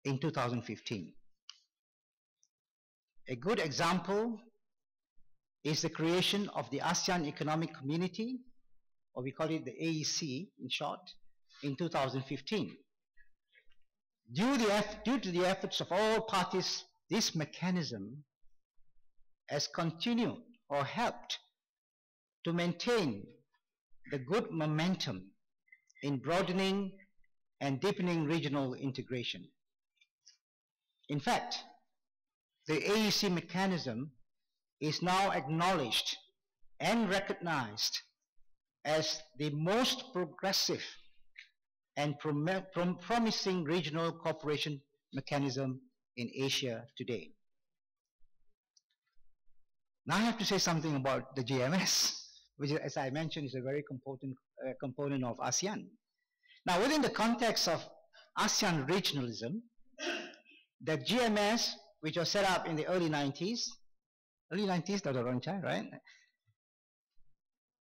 in 2015. A good example is the creation of the ASEAN Economic Community, or we call it the AEC in short, in 2015. Due to the efforts of all parties, this mechanism has continued or helped to maintain the good momentum in broadening and deepening regional integration. In fact, the AEC mechanism is now acknowledged and recognized as the most progressive and promising regional cooperation mechanism in Asia today. Now I have to say something about the GMS, which, as I mentioned, is a very important component of ASEAN. Now, within the context of ASEAN regionalism, the GMS, which was set up in the early 90s, Dr. Ronchai, right,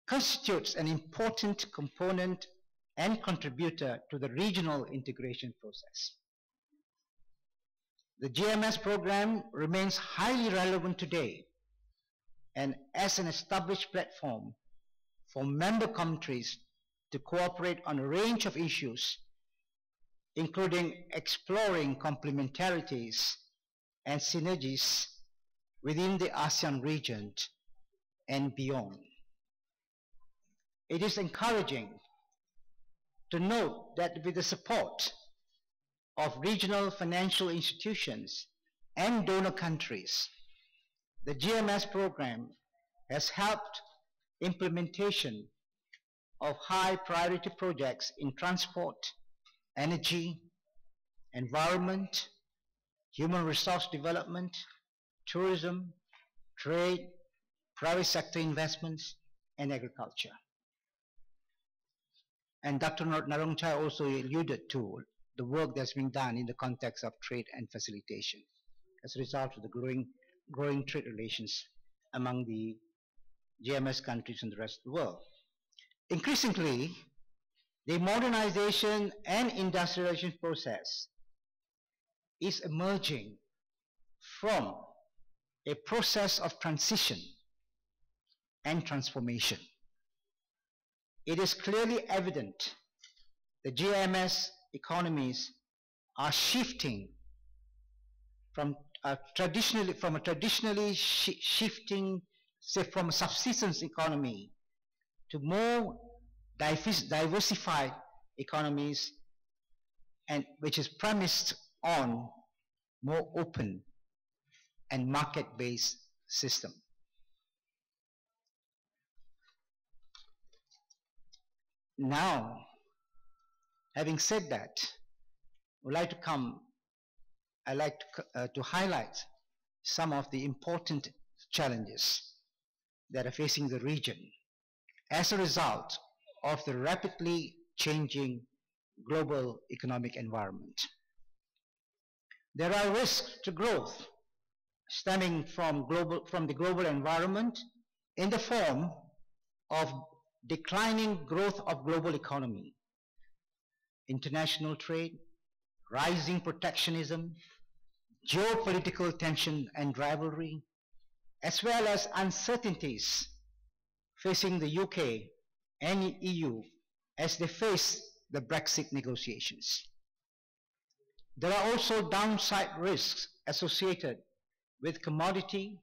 constitutes an important component and contributor to the regional integration process. The GMS program remains highly relevant today and as an established platform for member countries to cooperate on a range of issues, including exploring complementarities and synergies within the ASEAN region and beyond. It is encouraging to note that with the support of regional financial institutions and donor countries, the GMS program has helped implementation of high priority projects in transport, energy, environment, human resource development, tourism, trade, private sector investments, and agriculture. And Dr. Narongchai also alluded to the work that's being done in the context of trade and facilitation as a result of the growing trade relations among the GMS countries and the rest of the world. Increasingly, the modernization and industrialization process is emerging from a process of transition and transformation. It is clearly evident the GMS economies are shifting from a traditionally shifting, say, from a subsistence economy to more diversified economies, and which is premised on more open and market-based system. Now, having said that, I'd like to highlight some of the important challenges that are facing the region as a result of the rapidly changing global economic environment. There are risks to growth stemming from the global environment in the form of declining growth of global economy, international trade, rising protectionism, geopolitical tension and rivalry, as well as uncertainties facing the UK and EU as they face the Brexit negotiations. There are also downside risks associated with commodity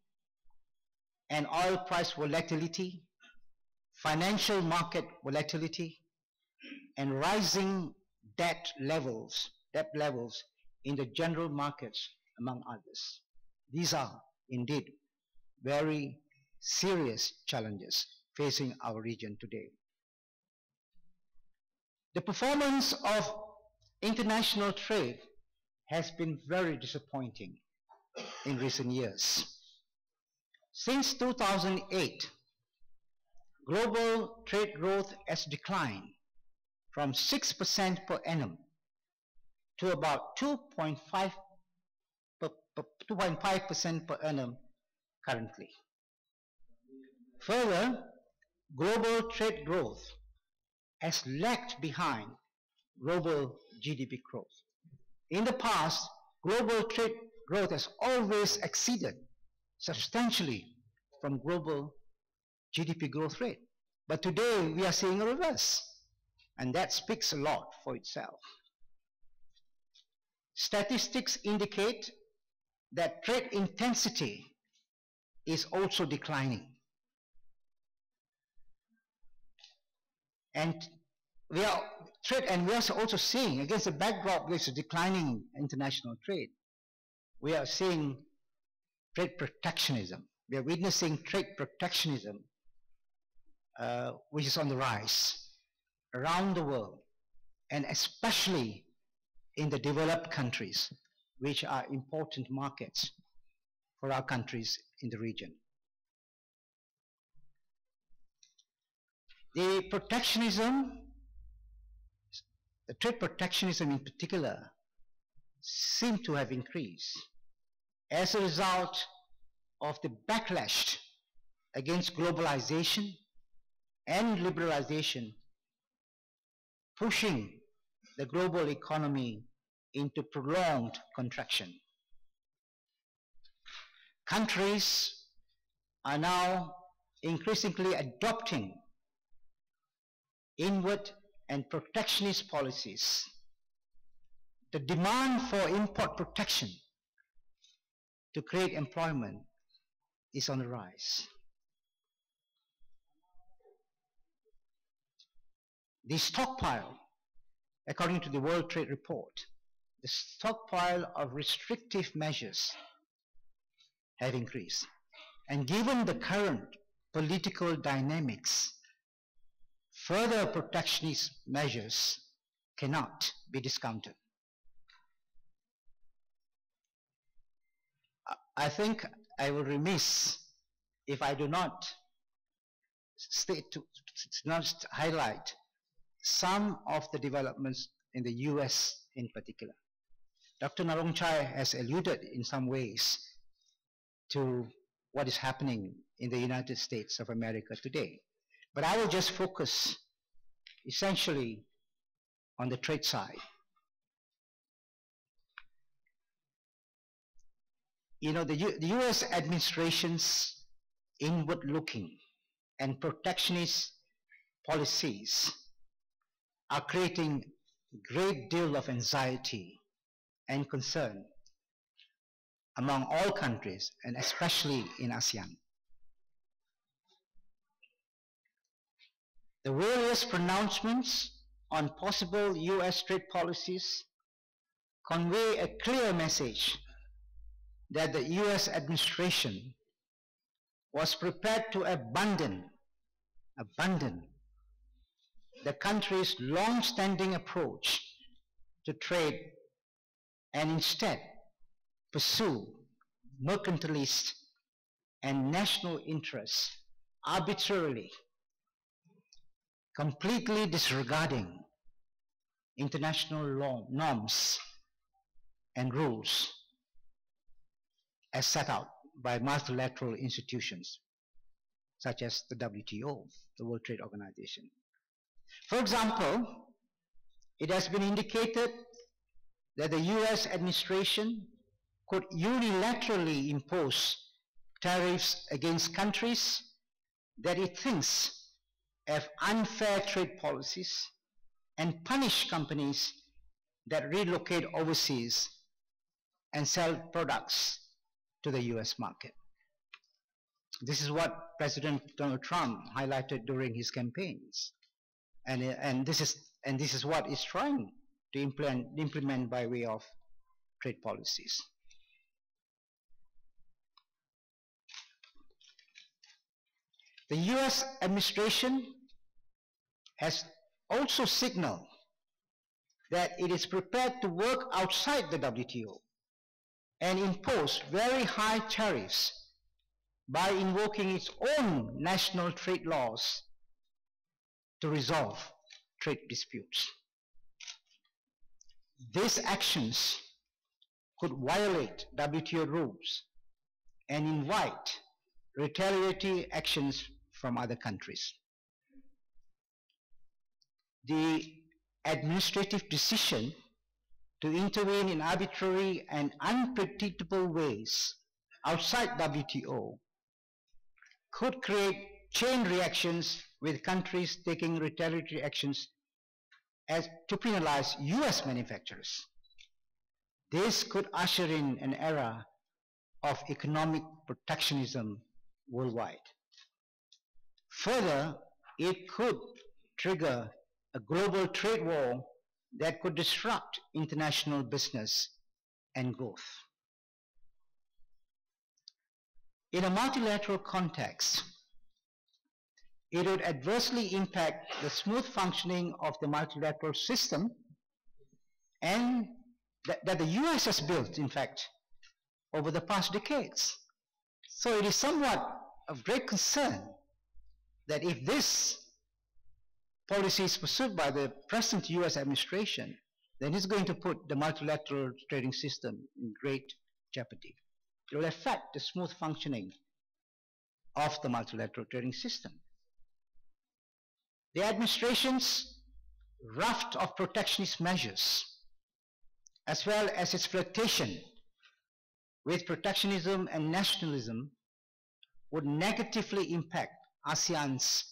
and oil price volatility, financial market volatility, and rising debt levels in the general markets, among others. These are indeed very serious challenges facing our region today. The performance of international trade has been very disappointing in recent years. Since 2008, global trade growth has declined from 6% per annum to about 2.5% 2.5% per annum currently. Further, global trade growth has lagged behind global GDP growth. In the past, global trade growth has always exceeded substantially from global GDP growth rate. But today we are seeing a reverse, and that speaks a lot for itself. Statistics indicate that trade intensity is also declining. And we are also seeing, against the backdrop which is declining international trade, we are seeing trade protectionism. We are witnessing trade protectionism, which is on the rise around the world, and especially in the developed countries, which are important markets for our countries in the region. The protectionism, the trade protectionism in particular, seem to have increased as a result of the backlash against globalization and liberalization, pushing the global economy into prolonged contraction. Countries are now increasingly adopting inward and protectionist policies. The demand for import protection to create employment is on the rise. The stockpile, according to the World Trade Report, the stockpile of restrictive measures have increased. And given the current political dynamics, further protectionist measures cannot be discounted. I think I will remiss if I do not highlight some of the developments in the US in particular. Dr. Narongchai has alluded in some ways to what is happening in the United States of America today. But I will just focus essentially on the trade side. You know, the US administration's inward-looking and protectionist policies are creating a great deal of anxiety and concern among all countries, and especially in ASEAN. The various pronouncements on possible US trade policies convey a clear message that the US administration was prepared to abandon the country's long-standing approach to trade and instead pursue mercantilist and national interests arbitrarily, completely disregarding international norms and rules as set out by multilateral institutions such as the WTO, the World Trade Organization. For example, it has been indicated that the US administration could unilaterally impose tariffs against countries that it thinks have unfair trade policies and punish companies that relocate overseas and sell products to the US market. This is what President Donald Trump highlighted during his campaigns. And this is what he's trying to implement by way of trade policies. The US administration has also signaled that it is prepared to work outside the WTO and impose very high tariffs by invoking its own national trade laws to resolve trade disputes. These actions could violate WTO rules and invite retaliatory actions from other countries. The administrative decision to intervene in arbitrary and unpredictable ways outside WTO could create chain reactions with countries taking retaliatory actions as to penalize US manufacturers. This could usher in an era of economic protectionism worldwide. Further, it could trigger a global trade war that could disrupt international business and growth. In a multilateral context, it would adversely impact the smooth functioning of the multilateral system and that the US has built, in fact, over the past decades. So it is somewhat of great concern that if this policy is pursued by the present US administration, then it's going to put the multilateral trading system in great jeopardy. It will affect the smooth functioning of the multilateral trading system. The administration's raft of protectionist measures, as well as its flirtation with protectionism and nationalism, would negatively impact ASEAN's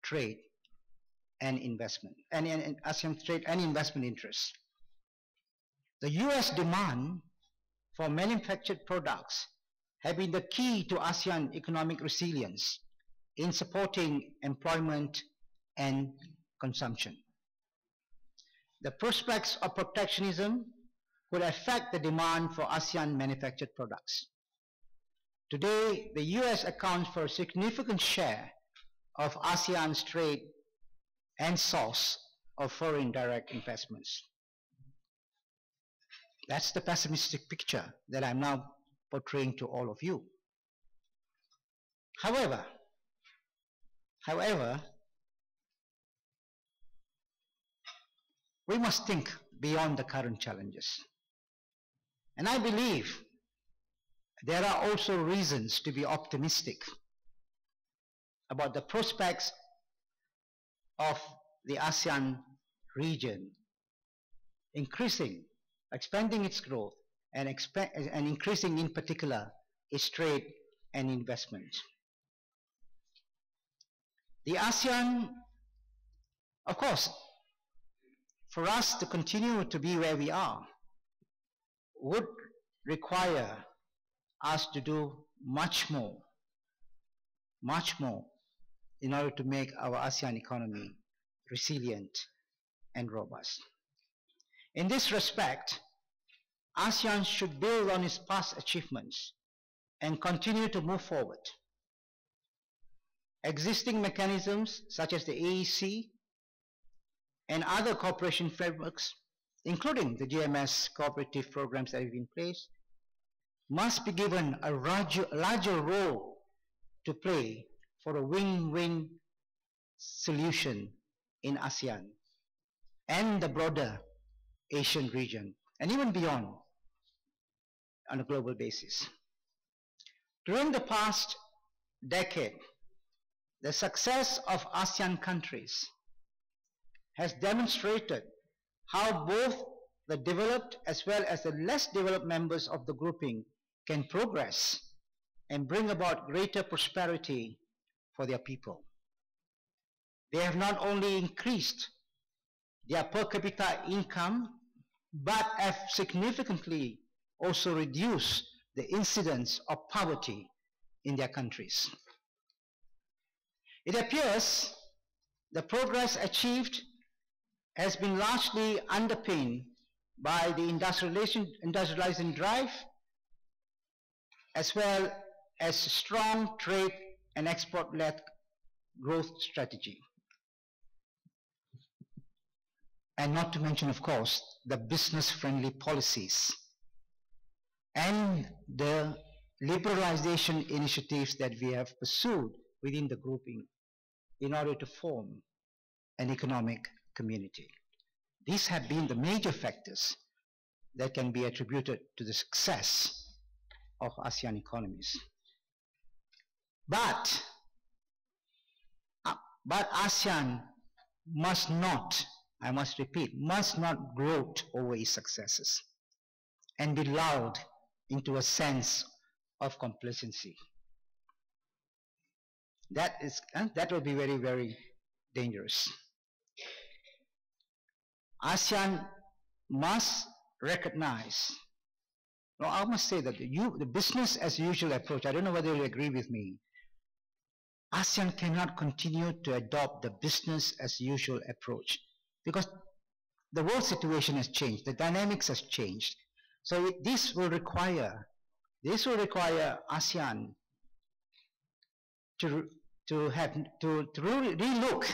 trade and investment, and ASEAN's trade and investment interests. The US demand for manufactured products have been the key to ASEAN economic resilience in supporting employment and consumption. The prospects of protectionism could affect the demand for ASEAN manufactured products. Today, the US accounts for a significant share of ASEAN's trade and source of foreign direct investments. That's the pessimistic picture that I'm now portraying to all of you. However, we must think beyond the current challenges. And I believe there are also reasons to be optimistic about the prospects of the ASEAN region expanding its growth and increasing in particular its trade and investment. The ASEAN, of course, for us to continue to be where we are, would require us to do much more in order to make our ASEAN economy resilient and robust. In this respect, ASEAN should build on its past achievements and continue to move forward. Existing mechanisms such as the AEC and other cooperation frameworks, including the GMS cooperative programs that have been in place, must be given a larger role to play for a win-win solution in ASEAN and the broader Asian region, and even beyond on a global basis. During the past decade, the success of ASEAN countries has demonstrated how both the developed as well as the less developed members of the grouping can progress and bring about greater prosperity for their people. They have not only increased their per capita income, but have significantly also reduced the incidence of poverty in their countries. It appears the progress achieved has been largely underpinned by the industrializing drive, as well as strong trade and export-led growth strategy. And not to mention, of course, the business-friendly policies and the liberalization initiatives that we have pursued within the grouping in order to form an economic community. These have been the major factors that can be attributed to the success of ASEAN economies. But ASEAN must not, I must repeat, must not gloat over its successes and be lulled into a sense of complacency. That will be very, very dangerous. ASEAN must recognize, no, I must say that the business as usual approach, I don't know whether you agree with me, ASEAN cannot continue to adopt the business as usual approach because the world situation has changed, the dynamics has changed. So this will require ASEAN to relook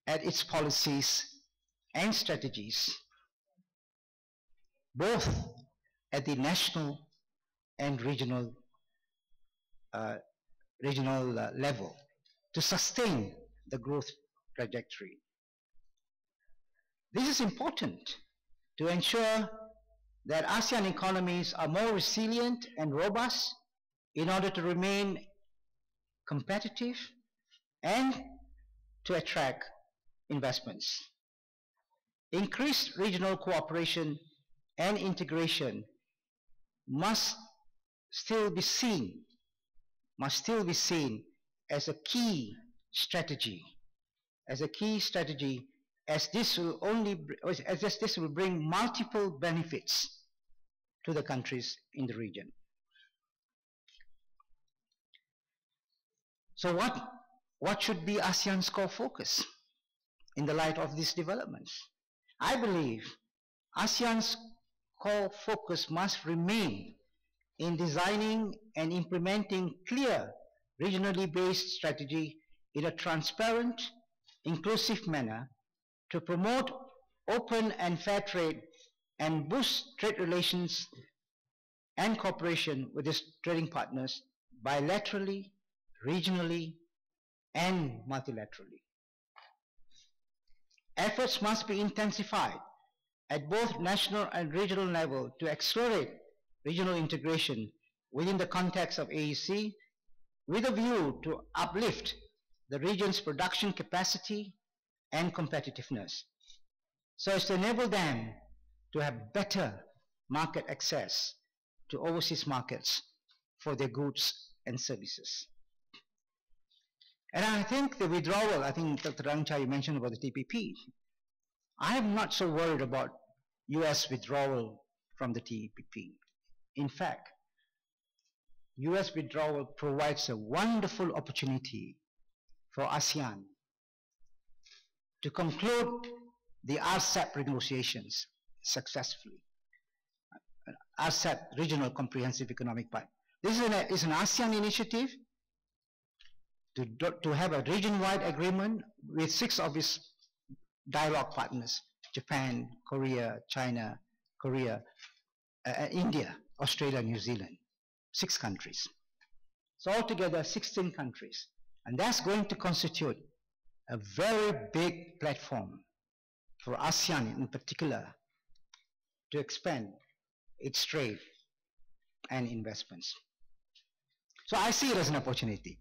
at its policies and strategies, both at the national and regional level, to sustain the growth trajectory. This is important to ensure that ASEAN economies are more resilient and robust in order to remain competitive and to attract investments. Increased regional cooperation and integration must still be seen as a key strategy, as this will bring multiple benefits to the countries in the region. So what should be ASEAN's core focus in the light of these developments? I believe ASEAN's core focus must remain in designing and implementing clear regionally based strategy in a transparent, inclusive manner to promote open and fair trade and boost trade relations and cooperation with its trading partners bilaterally, regionally, and multilaterally. Efforts must be intensified at both national and regional level to accelerate regional integration within the context of AEC with a view to uplift the region's production capacity and competitiveness so as to enable them to have better market access to overseas markets for their goods and services. And I think the withdrawal, I think Dr. Rangcha, you mentioned about the TPP. I am not so worried about US withdrawal from the TPP. In fact, US withdrawal provides a wonderful opportunity for ASEAN to conclude the RCEP negotiations successfully. RCEP, Regional Comprehensive Economic Partnership. This is an ASEAN initiative to have a region-wide agreement with 6 of its dialogue partners: Japan, Korea, China, Korea, India, Australia, New Zealand. 6 countries. So altogether 16 countries. And that's going to constitute a very big platform for ASEAN in particular to expand its trade and investments. So I see it as an opportunity.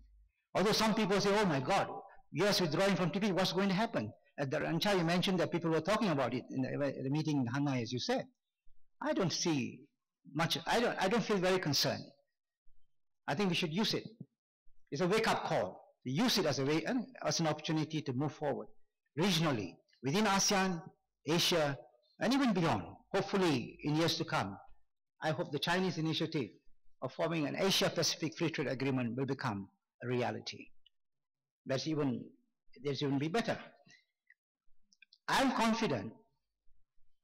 Although some people say, oh my God, US withdrawing from TPP, what's going to happen? At the Rangcha, you mentioned that people were talking about it in the meeting in Hanoi, as you said. I don't see much, I don't feel very concerned. I think we should use it. It's a wake-up call. Use it as an opportunity to move forward regionally, within ASEAN, Asia, and even beyond. Hopefully, in years to come, I hope the Chinese initiative of forming an Asia-Pacific Free Trade Agreement will become a reality. That's even be better. I'm confident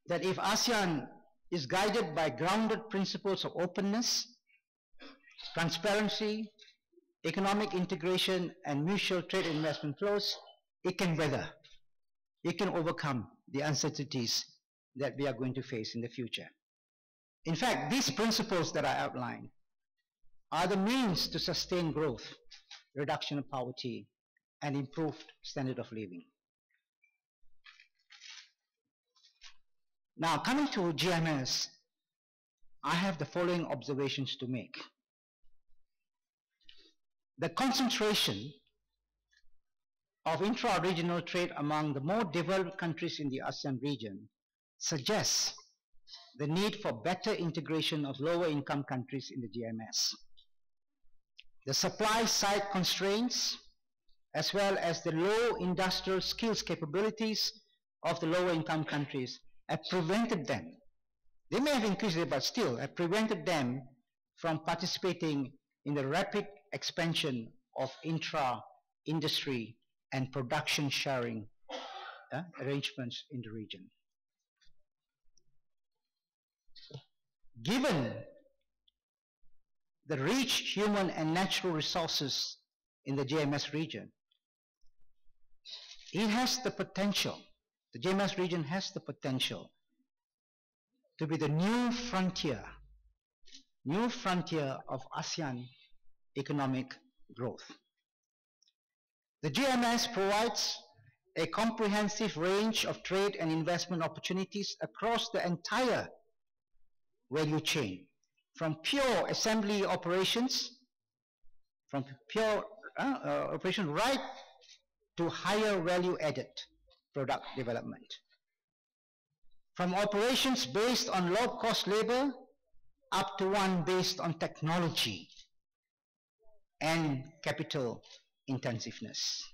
that if ASEAN is guided by grounded principles of openness, transparency, economic integration, and mutual trade investment flows, it can weather, it can overcome the uncertainties that we are going to face in the future. In fact, these principles that I outlined are the means to sustain growth, reduction of poverty, and improved standard of living. Now, coming to GMS, I have the following observations to make. The concentration of intra-regional trade among the more developed countries in the ASEAN region suggests the need for better integration of lower income countries in the GMS. The supply side constraints, as well as the low industrial skills capabilities of the lower income countries, have prevented them. They may have increased it, but still have prevented them from participating in the rapid expansion of intra-industry and production sharing arrangements in the region. Given the rich human and natural resources in the GMS region, it has the potential, the GMS region has the potential to be the new frontier of ASEAN economic growth. The GMS provides a comprehensive range of trade and investment opportunities across the entire value chain, from pure assembly operations, right to higher value added product development. From operations based on low cost labor up to one based on technology and capital intensiveness.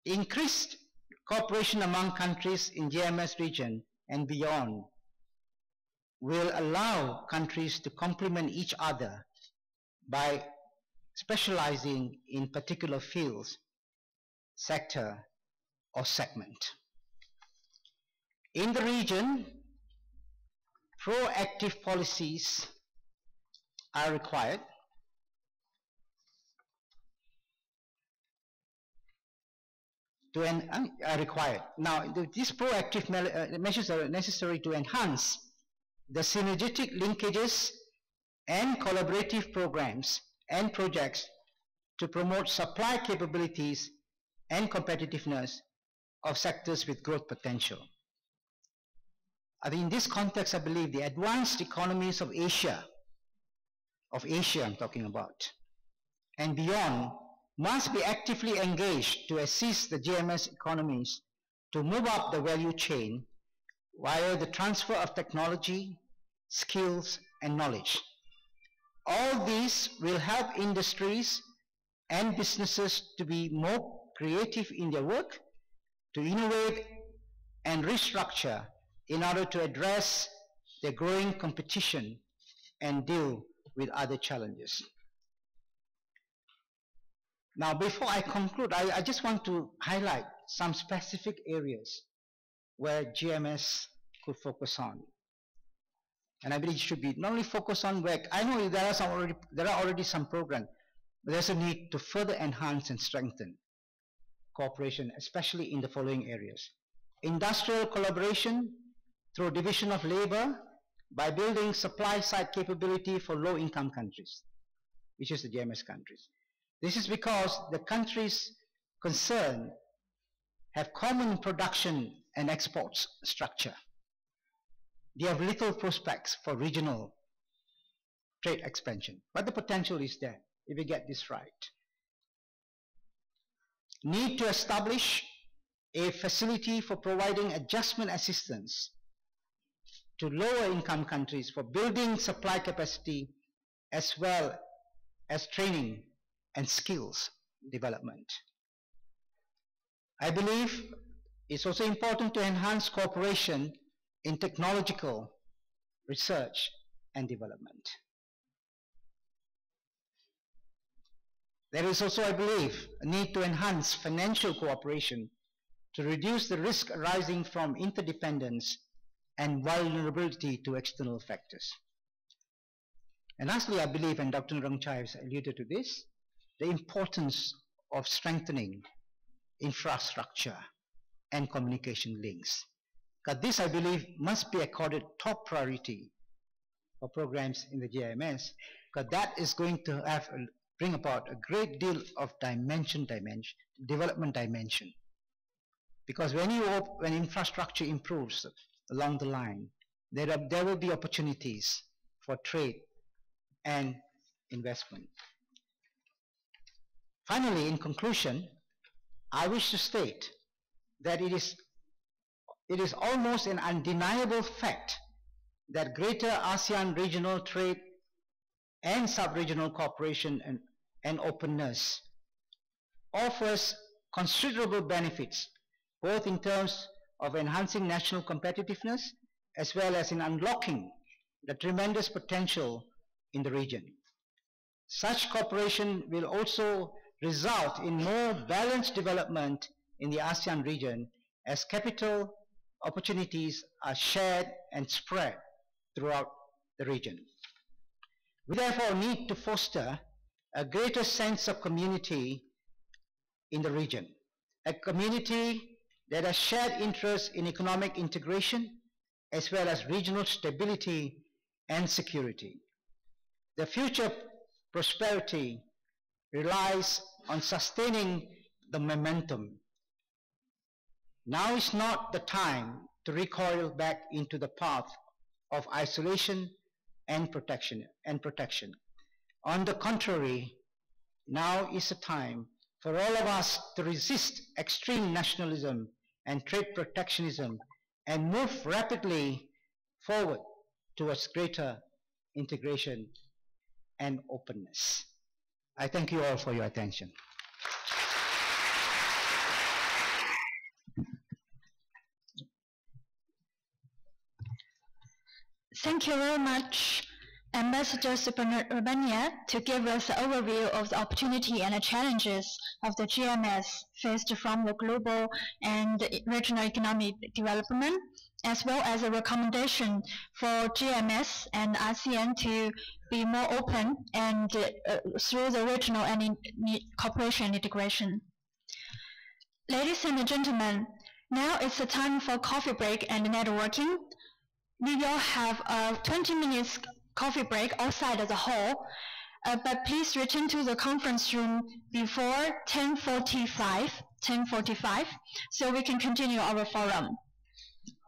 Increased cooperation among countries in GMS region and beyond will allow countries to complement each other by specializing in particular fields, sector, or segment. In the region, proactive policies are required Now, these proactive measures are necessary to enhance the synergetic linkages and collaborative programs and projects to promote supply capabilities and competitiveness of sectors with growth potential. In this context, I believe the advanced economies of Asia I'm talking about, and beyond, must be actively engaged to assist the GMS economies to move up the value chain via the transfer of technology, skills, and knowledge. All these will help industries and businesses to be more creative in their work, to innovate and restructure in order to address the growing competition and deal with other challenges. Now, before I conclude, I just want to highlight some specific areas where GMS could focus on. And I believe it should be not only focus on where, I know there are already some programs, but there's a need to further enhance and strengthen cooperation, especially in the following areas. Industrial collaboration through division of labor by building supply side capability for low income countries, which is the GMS countries. This is because the countries concerned have common production and exports structure. They have little prospects for regional trade expansion, but the potential is there if we get this right. Need to establish a facility for providing adjustment assistance to lower income countries for building supply capacity as well as training and skills development. I believe it's also important to enhance cooperation in technological research and development. There is also, I believe, a need to enhance financial cooperation to reduce the risk arising from interdependence and vulnerability to external factors. And lastly, I believe, and Dr. Rangchai has alluded to this, the importance of strengthening infrastructure and communication links. Because this, I believe, must be accorded top priority for programs in the GMS, because that is going to have a bring about a great deal of development dimension. Because when infrastructure improves along the line, there will be opportunities for trade and investment. Finally, in conclusion, I wish to state that it is almost an undeniable fact that greater ASEAN regional trade and sub-regional cooperation and openness offers considerable benefits, both in terms of enhancing national competitiveness as well as in unlocking the tremendous potential in the region. Such cooperation will also result in more balanced development in the ASEAN region as capital opportunities are shared and spread throughout the region. We therefore need to foster a greater sense of community in the region, a community that has shared interests in economic integration as well as regional stability and security. The future prosperity relies on sustaining the momentum. Now is not the time to recoil back into the path of isolation and protection. On the contrary, now is the time for all of us to resist extreme nationalism and trade protectionism and move rapidly forward towards greater integration and openness. I thank you all for your attention. Thank you very much, Ambassador Subrahmanya, to give us an overview of the opportunity and the challenges of the GMS faced from the global and regional economic development, as well as a recommendation for GMS and ASEAN to be more open and through the regional and cooperation and integration. Ladies and gentlemen, now it's the time for coffee break and networking. We will have a 20 minutes coffee break outside of the hall, but please return to the conference room before 10:45, so we can continue our forum.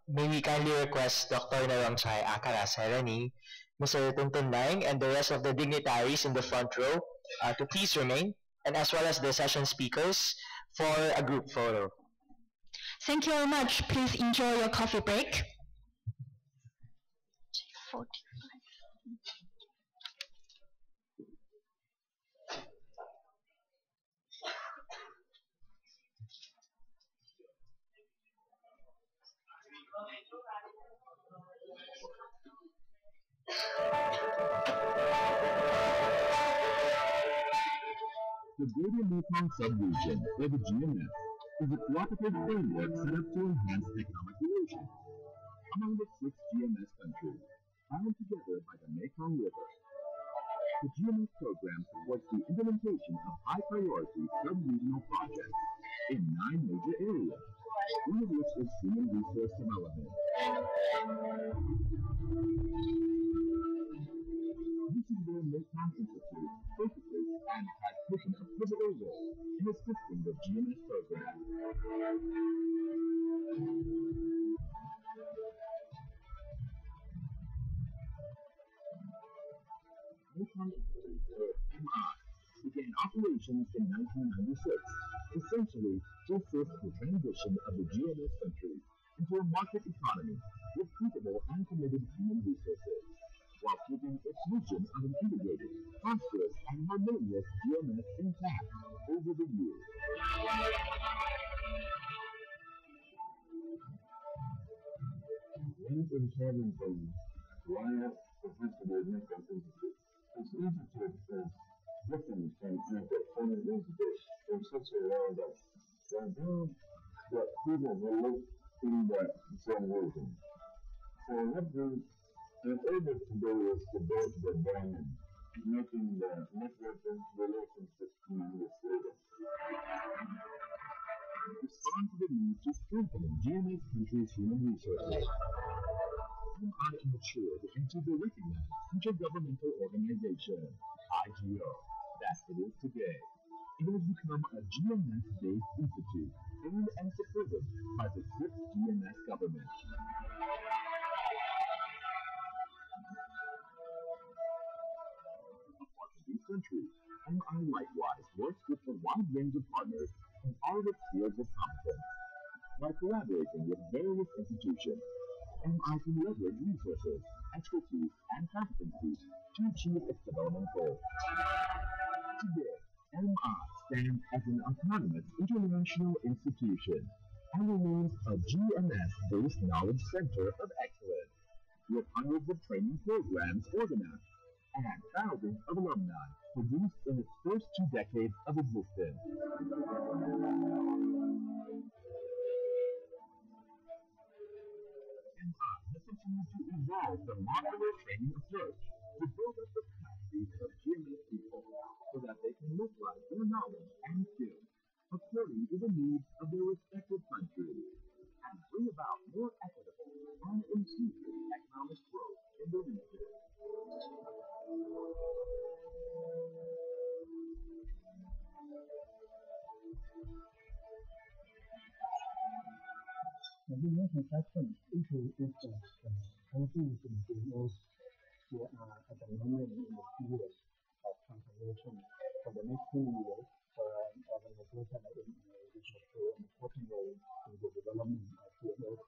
May we kindly request Dr. Narongchai Akaraserani, Mr. Tuntunnaing, and the rest of the dignitaries in the front row to please remain, and as well as the session speakers for a group photo. Thank you very much. Please enjoy your coffee break. The Greater Mekong Subregion, or the GMS, is a cooperative framework set up to enhance economic relations among the 6 GMS countries, bound together by the Mekong River. The GMS program supports the implementation of high-priority sub-regional projects in 9 major areas, one of which is human resource development. The Mekong Institute focuses and has taken a pivotal role in assisting the GMS program. Mekong Institute, or MI, began operations in 1996, essentially to assist the transition of the GMS countries into a market economy with capable and committed human resources, while keeping its mission of an integrated, prosperous, and harmonious GMS intact over the years. One important thing why the Principal Mekong Institute is institute is different from the foreign institute in such a way that they do that people will look in the same region. So what we are able to do is to build the brand, making the networking relationships tremendously. Respond to the need to strengthen GMS countries' human resources. MI matured into the recognized intergovernmental organization, IGO, that as it is today. It has become a GMS-based institute owned and supported by the sixth GMS government. This century, MI likewise works with a wide range of partners in all its fields of competence. By collaborating with various institutions, MI can leverage resources, expertise, and competencies to achieve its development goals. Today, MI stands as an autonomous international institution and remains a GMS-based knowledge center of excellence, with hundreds of training programs organized and thousands of alumni produced in its first 2 decades of existence. MI has continued to evolve the modular training approach to build up the capacities of GMS people so that they can utilize their knowledge and skills according to the needs of their respective countries and bring about more equitable and inclusive economic growth in the region. The United Nations into instance countries in the East, they are at the moment in the period of transformation. For the next 2 years, organization will play an important role in the development of GMS.